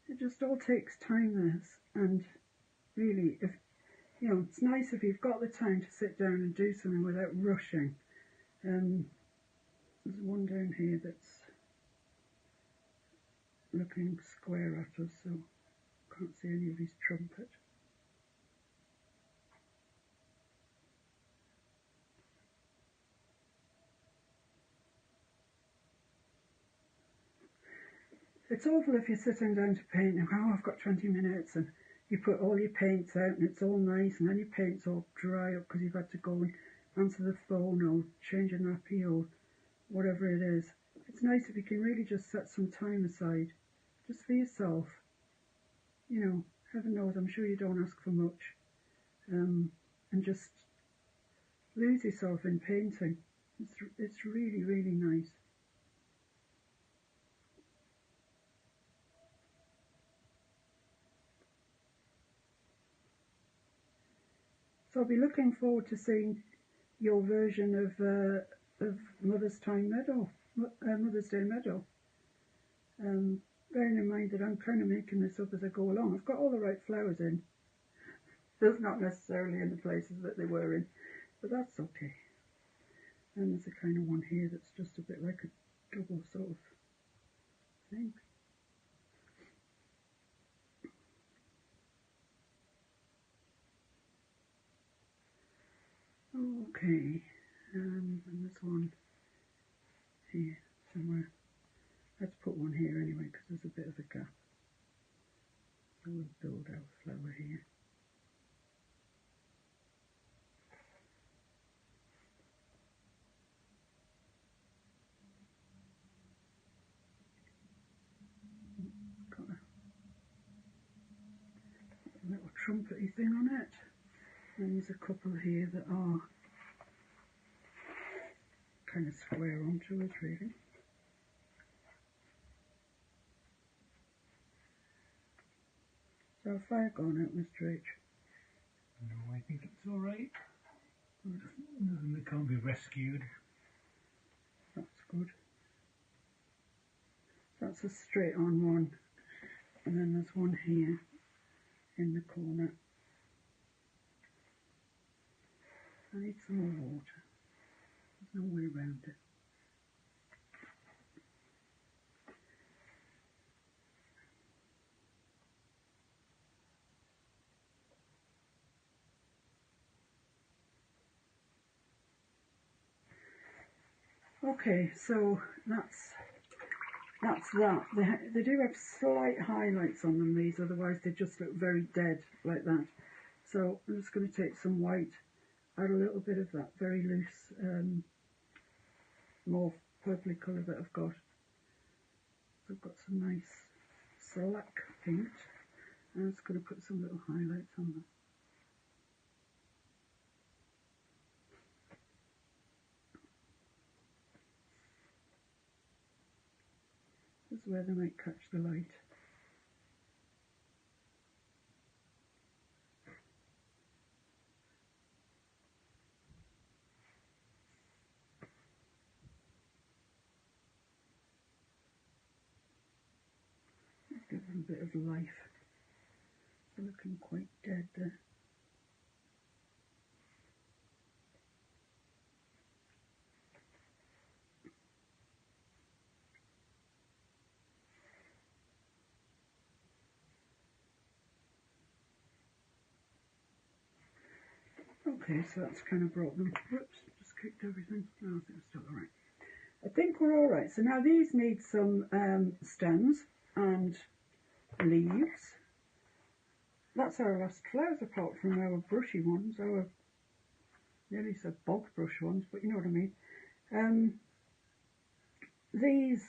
It just all takes time, this, and really, if you know, it's nice if you've got the time to sit down and do something without rushing. There's one down here that's looking square at us, so can't see any of his trumpet. It's awful if you're sitting down to paint and oh, I've got 20 minutes, and you put all your paints out and it's all nice, and then your paint's all dry up because you've had to go and answer the phone or change a nappy or whatever it is. It's nice if you can really just set some time aside just for yourself. You know, heaven knows, I'm sure you don't ask for much, and just lose yourself in painting. It's really, really nice. So I'll be looking forward to seeing your version of Mother's Day Meadow. Bearing in mind that I'm kind of making this up as I go along. I've got all the right flowers in. There's not necessarily in the places that they were in, but that's okay. And there's a kind of one here that's just a bit like a double sort of thing. Okay, and this one here somewhere. Let's put one here anyway, because there's a bit of a gap. So we'll build our flower here. Got a little trumpety thing on it. And there's a couple here that are kind of square onto it really. So how far gone out, Mr. H? No, I think it's alright. Nothing that can't be rescued. That's good. That's a straight on one. And then there's one here in the corner. I need some more water. There's no way around it. Okay, so that's that. They do have slight highlights on them, these, otherwise they just look very dead like that. So I'm just going to take some white, add a little bit of that very loose, more purpley colour that I've got. So I've got some nice slack paint, and I'm just going to put some little highlights on them. This is where they might catch the light. Give them a bit of life. They're looking quite dead there. Okay, so that's kind of brought them. Whoops, just kicked everything. No, I think we're still alright. I think we're alright. So now these need some stems and leaves. That's our last flowers, apart from our brushy ones, our nearly said bog brush ones, but you know what I mean. These,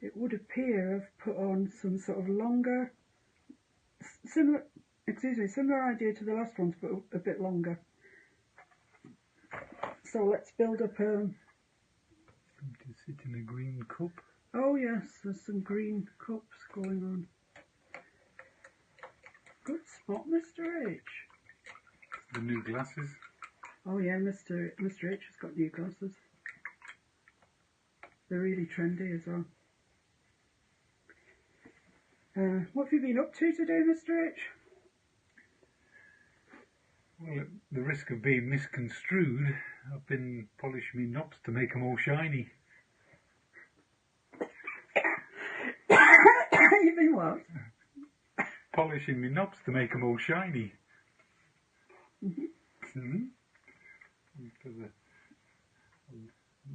it would appear, have put on some sort of longer, similar idea to the last ones, but a bit longer. So let's build up To sit in a green cup. oh yes, there's some green cups going on. Good spot, Mr. H. The new glasses. Oh yeah, Mr. H has got new glasses. They're really trendy as well. What have you been up to today, Mr. H? Well, at the risk of being misconstrued, I've been polishing my knobs to make them all shiny. You've been what? Polishing my knobs to make them all shiny. Because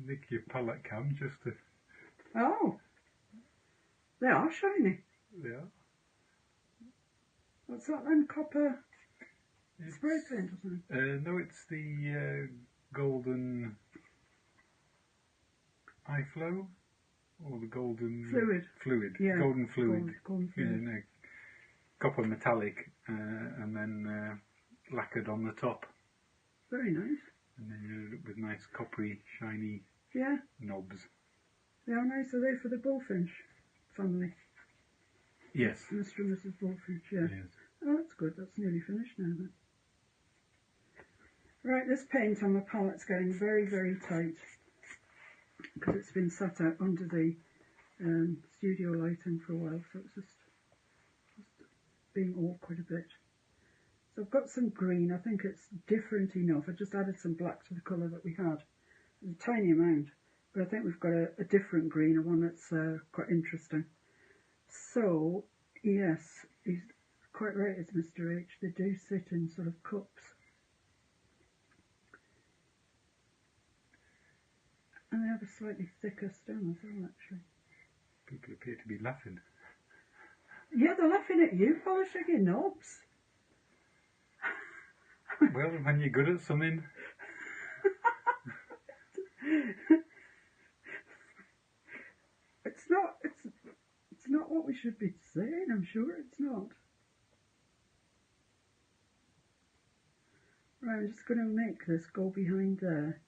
nick your palette cam just to... Oh, they are shiny. Yeah. What's that then? Copper spray paint or something? No, it's the golden eye flow, or the golden fluid. Yeah, golden fluid. Golden Yeah, fluid. no, copper metallic, and then lacquered on the top. Very nice. And then you end up with nice coppery, shiny knobs. They are nice. Are they for the bullfinch family? Yes. Mr. and Mrs. Bullfinch, yeah. Yes. Oh, that's good. That's nearly finished now then. Right, this paint on my palette's getting very, very tight because it's been sat out under the studio lighting for a while, so it's just being awkward a bit. So I've got some green. I think it's different enough. I just added some black to the colour that we had. It's a tiny amount, but I think we've got a different green, a one that's quite interesting. So, yes, he's quite right, it's Mr. H. They do sit in sort of cups. And they have a slightly thicker stem as well, actually. People appear to be laughing. Yeah, they're laughing at you polishing your knobs. Well, when you're good at something. It's not what we should be saying, I'm sure it's not. Right, I'm just going to make this go behind there.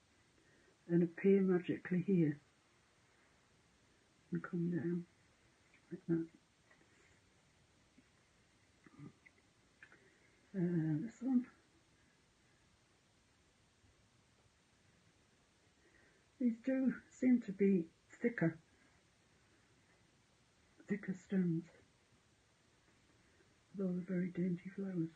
and appear magically here and come down like that. This one. These do seem to be thicker stems, though they're very dainty flowers.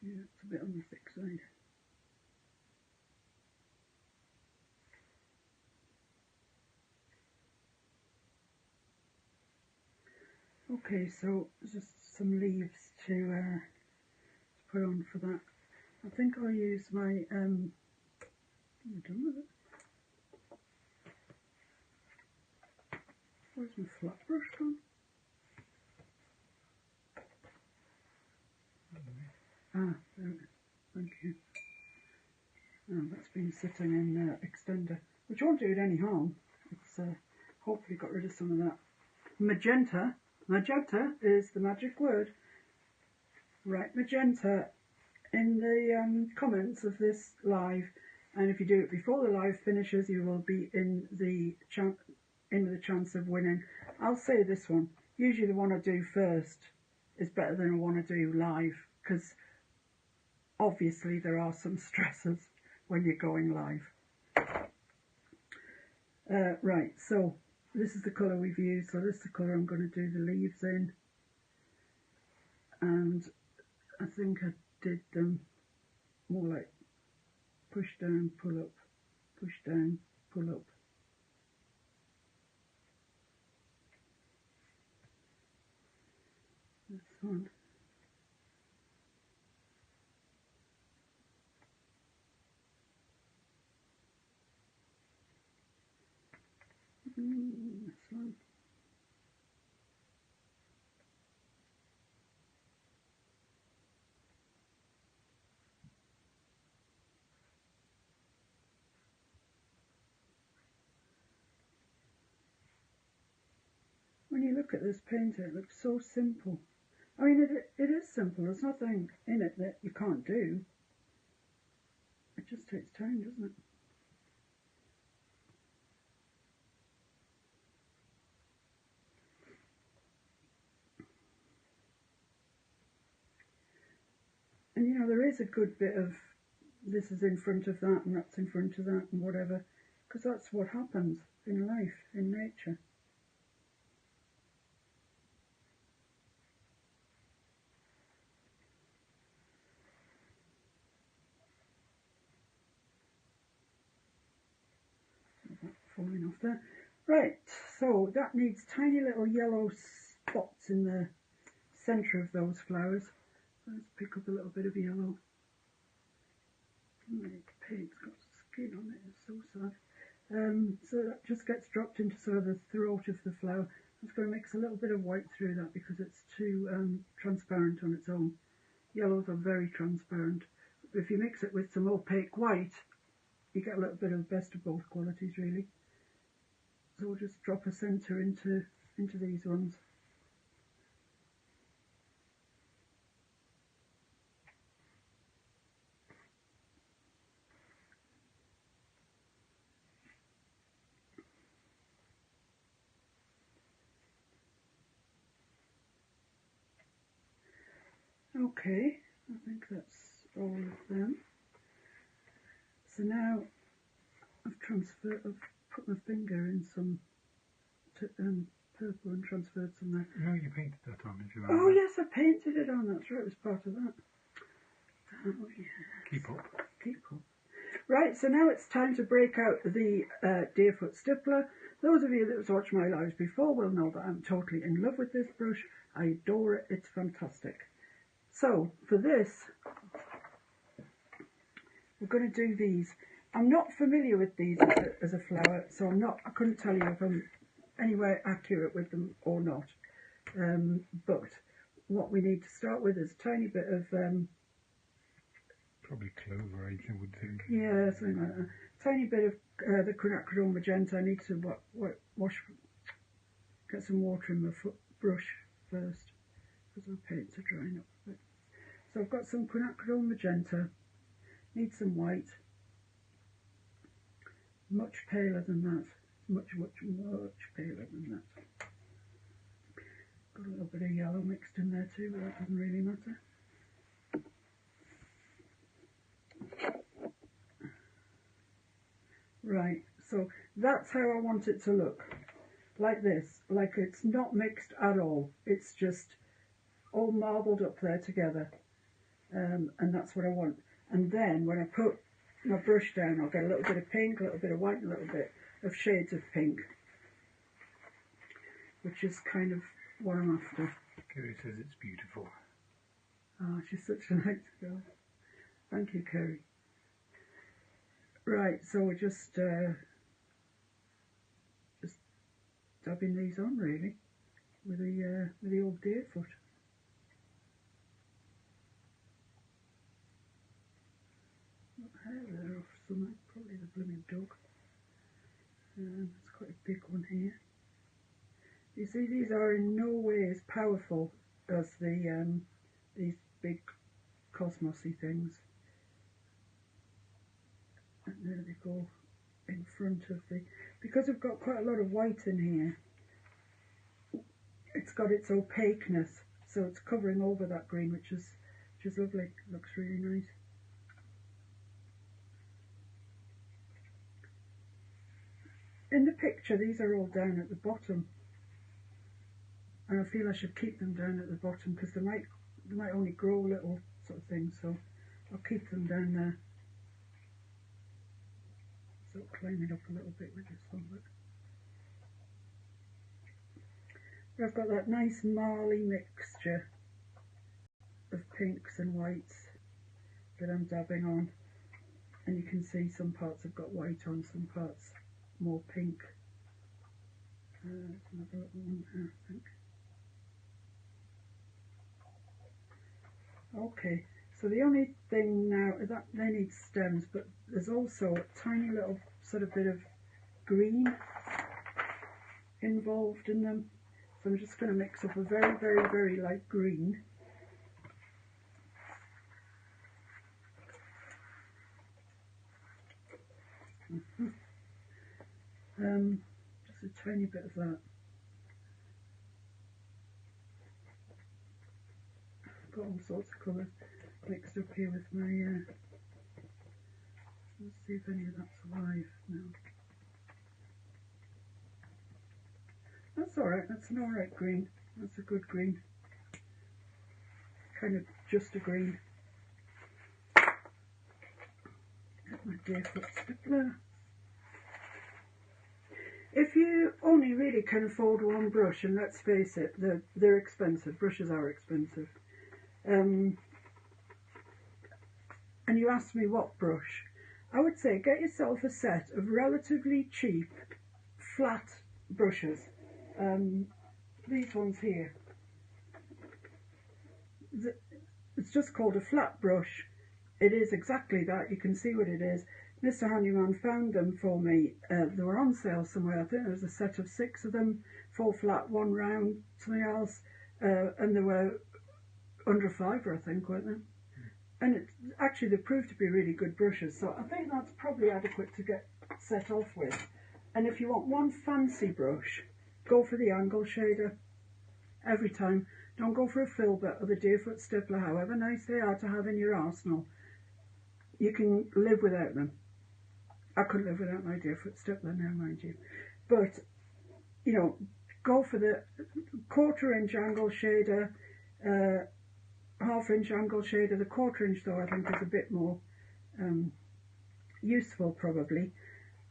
Yeah, it's a bit on the thick side. Okay, so just some leaves to put on for that. I think I'll use my I'm done with it. Where's my flat brush gone? Ah, there it is. Thank you. Oh, that's been sitting in extender, which won't do it any harm. It's hopefully got rid of some of that. Magenta is the magic word. Write magenta in the comments of this live, and if you do it before the live finishes, you will be in the chance of winning. I'll say this one. Usually the one I do first is better than the one I do live, because obviously there are some stresses when you're going live. Right, so this is the colour we've used, so this is the colour I'm going to do the leaves in. And I think I did them more like push down, pull up, push down, pull up. This one. This one. When you look at this painting, it looks so simple. I mean, it is simple. There's nothing in it that you can't do. It just takes time, doesn't it? And you know, there is a good bit of this is in front of that and that's in front of that and whatever, because that's what happens in life, in nature. Falling off there. Right, so that needs tiny little yellow spots in the centre of those flowers. Let's pick up a little bit of yellow. My paint's got skin on it, it's so sad. So that just gets dropped into sort of the throat of the flower. I'm just going to mix a little bit of white through that because it's too transparent on its own. Yellows are very transparent. If you mix it with some opaque white, you get a little bit of the best of both qualities, really. So we'll just drop a centre into these ones. Okay, I think that's all of them. So now I've put my finger in some purple and transferred some there. No, you painted that on, did you? Oh yes, I painted it on, that's right, it was part of that. Oh yeah. Keep up. Keep up. Right, so now it's time to break out the Deerfoot Stippler. Those of you that have watched my lives before will know that I'm totally in love with this brush. I adore it, it's fantastic. So, for this, we're going to do these. I'm not familiar with these as a flower, so I couldn't tell you if I'm anywhere accurate with them or not. But what we need to start with is a tiny bit of Probably clover, I would think. yeah, something like that. Tiny bit of the quinacridone magenta. I need to wash, get some water in my brush first because my paints are drying up a bit. So I've got some quinacridone magenta. Need some white. Much paler than that. Much paler than that. Got a little bit of yellow mixed in there too, but that doesn't really matter. Right, so that's how I want it to look. Like this. Like it's not mixed at all. It's just all marbled up there together. And that's what I want. And then when I put my brush down, I'll get a little bit of pink, a little bit of white, and a little bit of shades of pink, which is kind of what I'm after. Kerry says it's beautiful. Oh, she's such a nice girl. Thank you, Kerry. Right, so we're just dabbing these on really with the old deer foot. Hair there off something, probably the blooming dog. It's quite a big one here. You see, these are in no way as powerful as these big cosmosy things. And there they go in front of because we've got quite a lot of white in here, it's got its opaqueness, so it's covering over that green, which is lovely. Looks really nice. In the picture, these are all down at the bottom, and I feel I should keep them down at the bottom because they might only grow little sort of things, so I'll keep them down there. So climb it up a little bit with this one. But I've got that nice marley mixture of pinks and whites that I'm dabbing on, and you can see some parts have got white on, some parts more pink. Another little one there, I think. Okay, so the only thing now is that they need stems, but there's also a tiny little sort of bit of green involved in them. So I'm just going to mix up a very, very, very light green. Just a tiny bit of that. I've got all sorts of colours mixed up here with my let's see if any of that's alive now. That's alright, that's an alright green. That's a good green. Kind of just a green. Get my deerfoot stippler. If you only really can afford one brush, and let's face it, they're expensive, brushes are expensive, and you ask me what brush, I would say get yourself a set of relatively cheap flat brushes. These ones here. It's just called a flat brush. It is exactly that. You can see what it is. Mr. Handyman found them for me. They were on sale somewhere. I think there was a set of 6 of them, 4 flat, 1 round, something else, and they were under a £5, I think, weren't they? And actually they proved to be really good brushes, so I think that's probably adequate to get set off with. And if you want one fancy brush, go for the angle shader every time. Don't go for a filbert or the deerfoot stippler, however nice they are to have in your arsenal. You can live without them. I could live without my deerfoot stippler now, mind you. But, you know, go for the 1/4 inch angle shader, 1/2 inch angle shader. The 1/4 inch though I think is a bit more useful probably.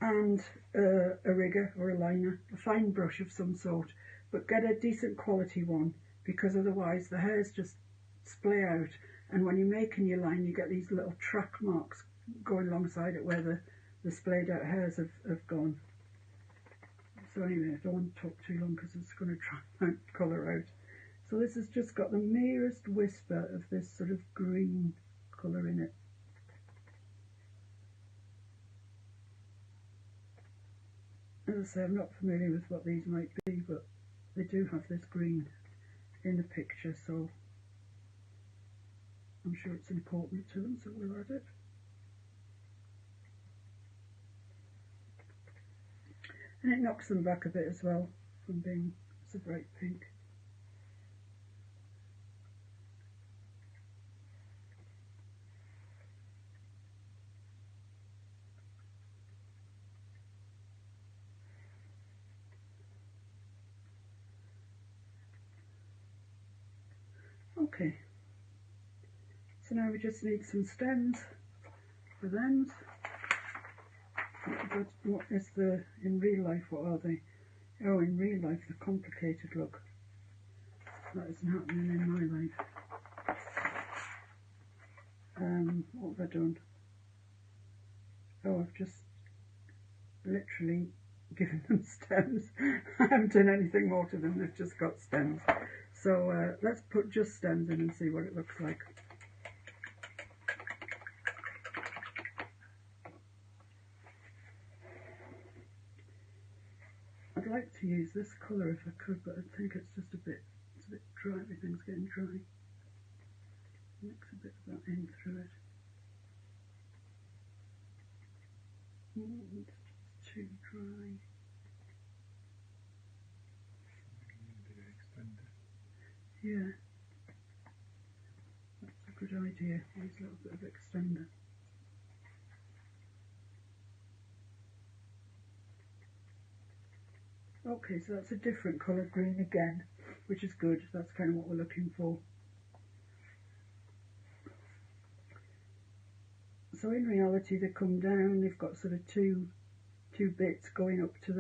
And a rigger or a liner, a fine brush of some sort. But get a decent quality one, because otherwise the hairs just splay out, and when you're making your line you get these little track marks going alongside it where the splayed out hairs have gone. So anyway, I don't want to talk too long because it's going to try and colour out. So this has just got the merest whisper of this sort of green colour in it. As I say, I'm not familiar with what these might be, but they do have this green in the picture, so I'm sure it's important to them, so we'll add it. And it knocks them back a bit as well from being so bright pink. Okay, so now we just need some stems for them. What is the, in real life, what are they? Oh, in real life, the complicated look. That isn't happening in my life. What have I done? Oh, I've just literally given them stems. I haven't done anything more to them, they've just got stems. So let's put just stems in and see what it looks like. I'd like to use this colour if I could, but I think it's just a bit dry. Everything's getting dry. Mix a bit of that in through it. It's just too dry. Yeah, that's a good idea. Use a little bit of extender. Okay, so that's a different colour green again, which is good. That's kind of what we're looking for. So in reality, they come down. They've got sort of two bits going up to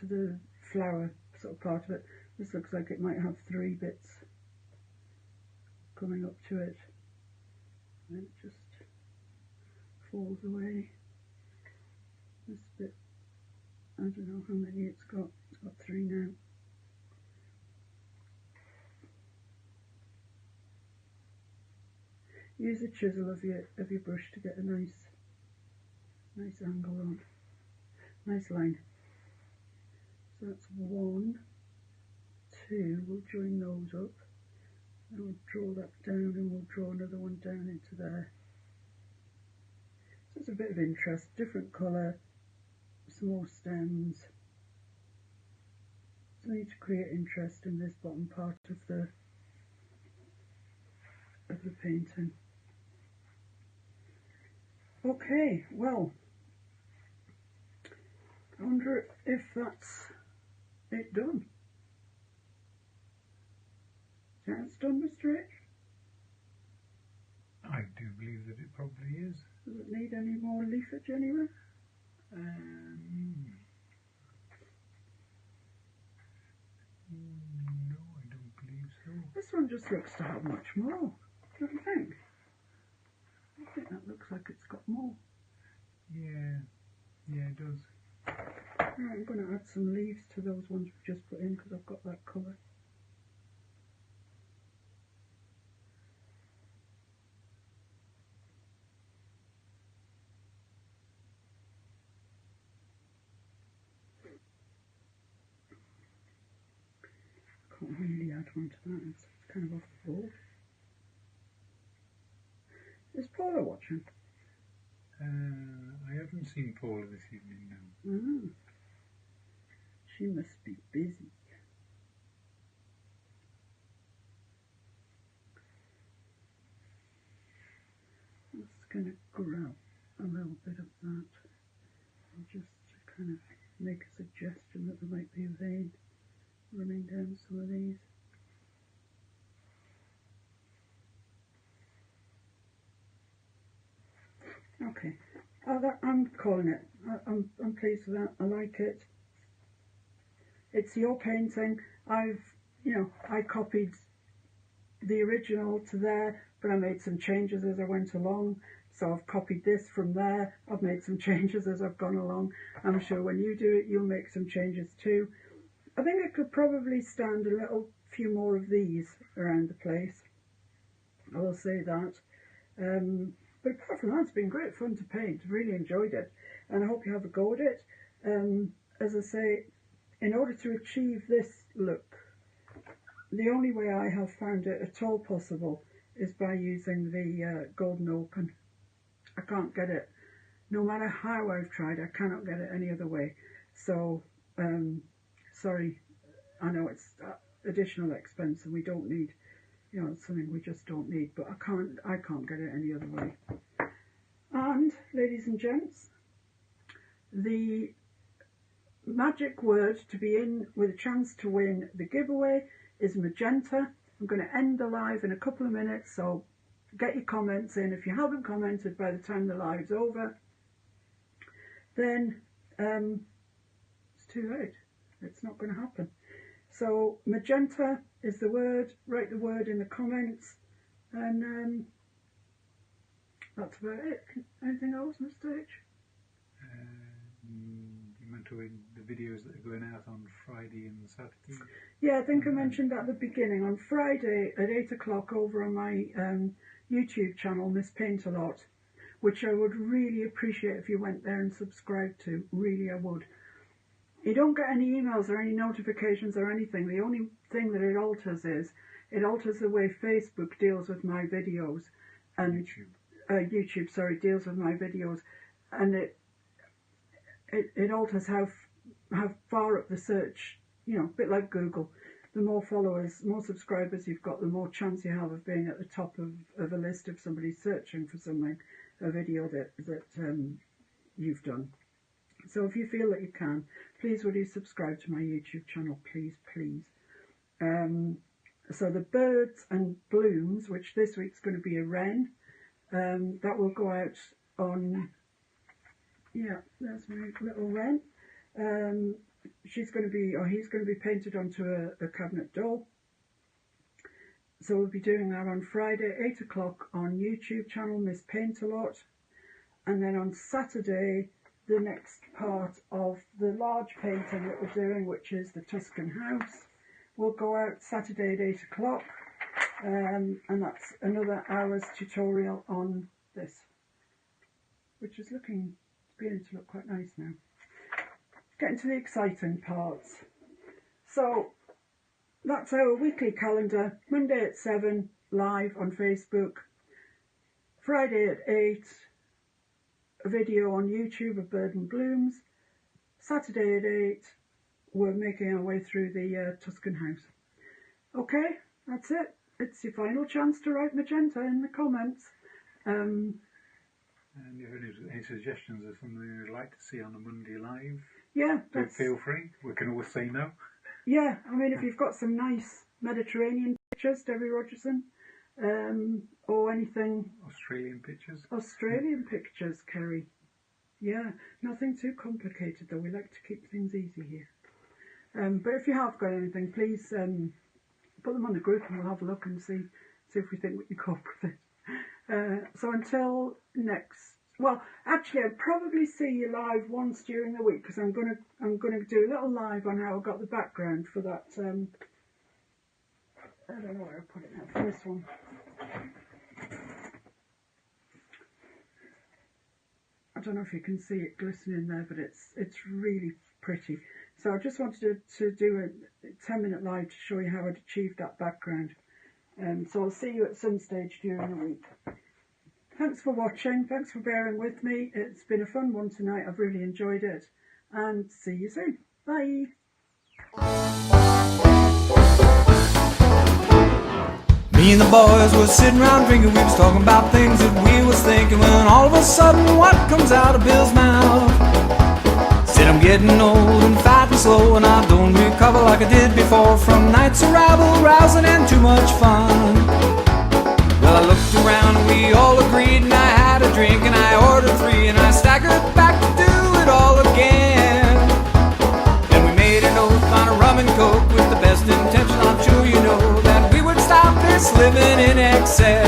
the flower sort of part of it. This looks like it might have 3 bits coming up to it. And it just falls away. This bit, I don't know how many it's got. It's got 3 now. Use the chisel of your brush to get a nice angle on, nice line. So that's 1, 2. We'll join those up. And we'll draw that down, and we'll draw another one down into there. So it's a bit of interest, different colour, some more stems. So I need to create interest in this bottom part of the painting. Okay, well, I wonder if that's it done. That's done, Mr. H? I do believe that it probably is. Does it need any more leafage anywhere? No, I don't believe so. This one just looks to have much more, don't you think? I think that looks like it's got more. Yeah, it does. Right, I'm going to add some leaves to those ones we've just put in because I've got that colour. Can't really add one to that, it's kind of off the board. Is Paula watching? I haven't seen Paula this evening now. Ah, she must be busy. I'm just going to grab a little bit of that and just to kind of make a suggestion that there might be a vein running down some of these. Okay, I'm calling it. I'm pleased with that. I like it. It's your painting. I copied the original to there, but I made some changes as I went along. So I've copied this from there. I've made some changes as I've gone along. I'm sure when you do it, you'll make some changes too. I think I could probably stand a few more of these around the place. I will say that. But apart from that, it's been great fun to paint. Really enjoyed it. And I hope you have a go at it. As I say, in order to achieve this look, the only way I have found it at all possible is by using the golden oaken. I can't get it. No matter how I've tried, I cannot get it any other way. So, sorry, I know it's additional expense and we don't need, you know, it's something we just don't need, but I can't get it any other way. And, ladies and gents, the magic word to be in with a chance to win the giveaway is magenta. I'm going to end the live in a couple of minutes, so get your comments in. If you haven't commented by the time the live's over, then it's too late. It's not going to happen. So magenta is the word. Write the word in the comments, and that's about it. Anything else, Mr. H? You meant to win the videos that are going out on Friday and Saturday? Yeah, I think I mentioned at the beginning. On Friday at 8 o'clock over on my YouTube channel, Miss Paintalot, which I would really appreciate if you went there and subscribed to. Really, I would. You don't get any emails or any notifications or anything. The only thing that it alters is, it alters the way Facebook deals with my videos. And YouTube, deals with my videos. And it alters how far up the search, you know, a bit like Google. The more followers, more subscribers you've got, the more chance you have of being at the top of a list if somebody's searching for something, a video that you've done. So if you feel that you can, please would you subscribe to my YouTube channel, please, please. So the birds and blooms, which this week's going to be a wren, that will go out on, yeah, there's my little wren. She's going to be, or he's going to be painted onto a cabinet door. So we'll be doing that on Friday, 8 o'clock on YouTube channel, Miss Paintalot. And then on Saturday, the next part of the large painting that we're doing, which is the Tuscan house, will go out Saturday at 8 o'clock. And that's another hour's tutorial on this, which is beginning to look quite nice now. Getting to the exciting parts. So that's our weekly calendar. Monday at 7, live on Facebook. Friday at 8, a video on YouTube of Bird and Blooms. Saturday at 8, we're making our way through the Tuscan house. Okay, that's it. It's your final chance to write magenta in the comments. And if any suggestions of something you'd like to see on a Monday live, yeah, feel free. We can always say no. Yeah, I mean, if you've got some nice Mediterranean pictures, Debbie Rogerson, or anything. Australian pictures. Australian pictures, Kerry. Yeah, nothing too complicated though. We like to keep things easy here. But if you have got anything, please put them on the group and we'll have a look and see if we think we can cope with it. So until next, well, actually I'll probably see you live once during the week because I'm gonna do a little live on how I got the background for that. I don't know where I put it now for this one. I don't know if you can see it glistening there, but it's really pretty. So I just wanted to do a 10-minute live to show you how I'd achieved that background. So I'll see you at some stage during the week. Thanks for watching. Thanks for bearing with me. It's been a fun one tonight. I've really enjoyed it. And see you soon. Bye. Me and the boys were sitting around drinking. We was talking about things that we was thinking. When all of a sudden, what comes out of Bill's mouth? Said I'm getting old and fat and slow, and I don't recover like I did before from nights of rabble, rousing and too much fun. Well, I looked around and we all agreed, and I had a drink and I ordered 3, and I staggered back to do it all again. And we made an oath on a rum and coke with the best intention. I'm sure you know that we would stop this living in excess.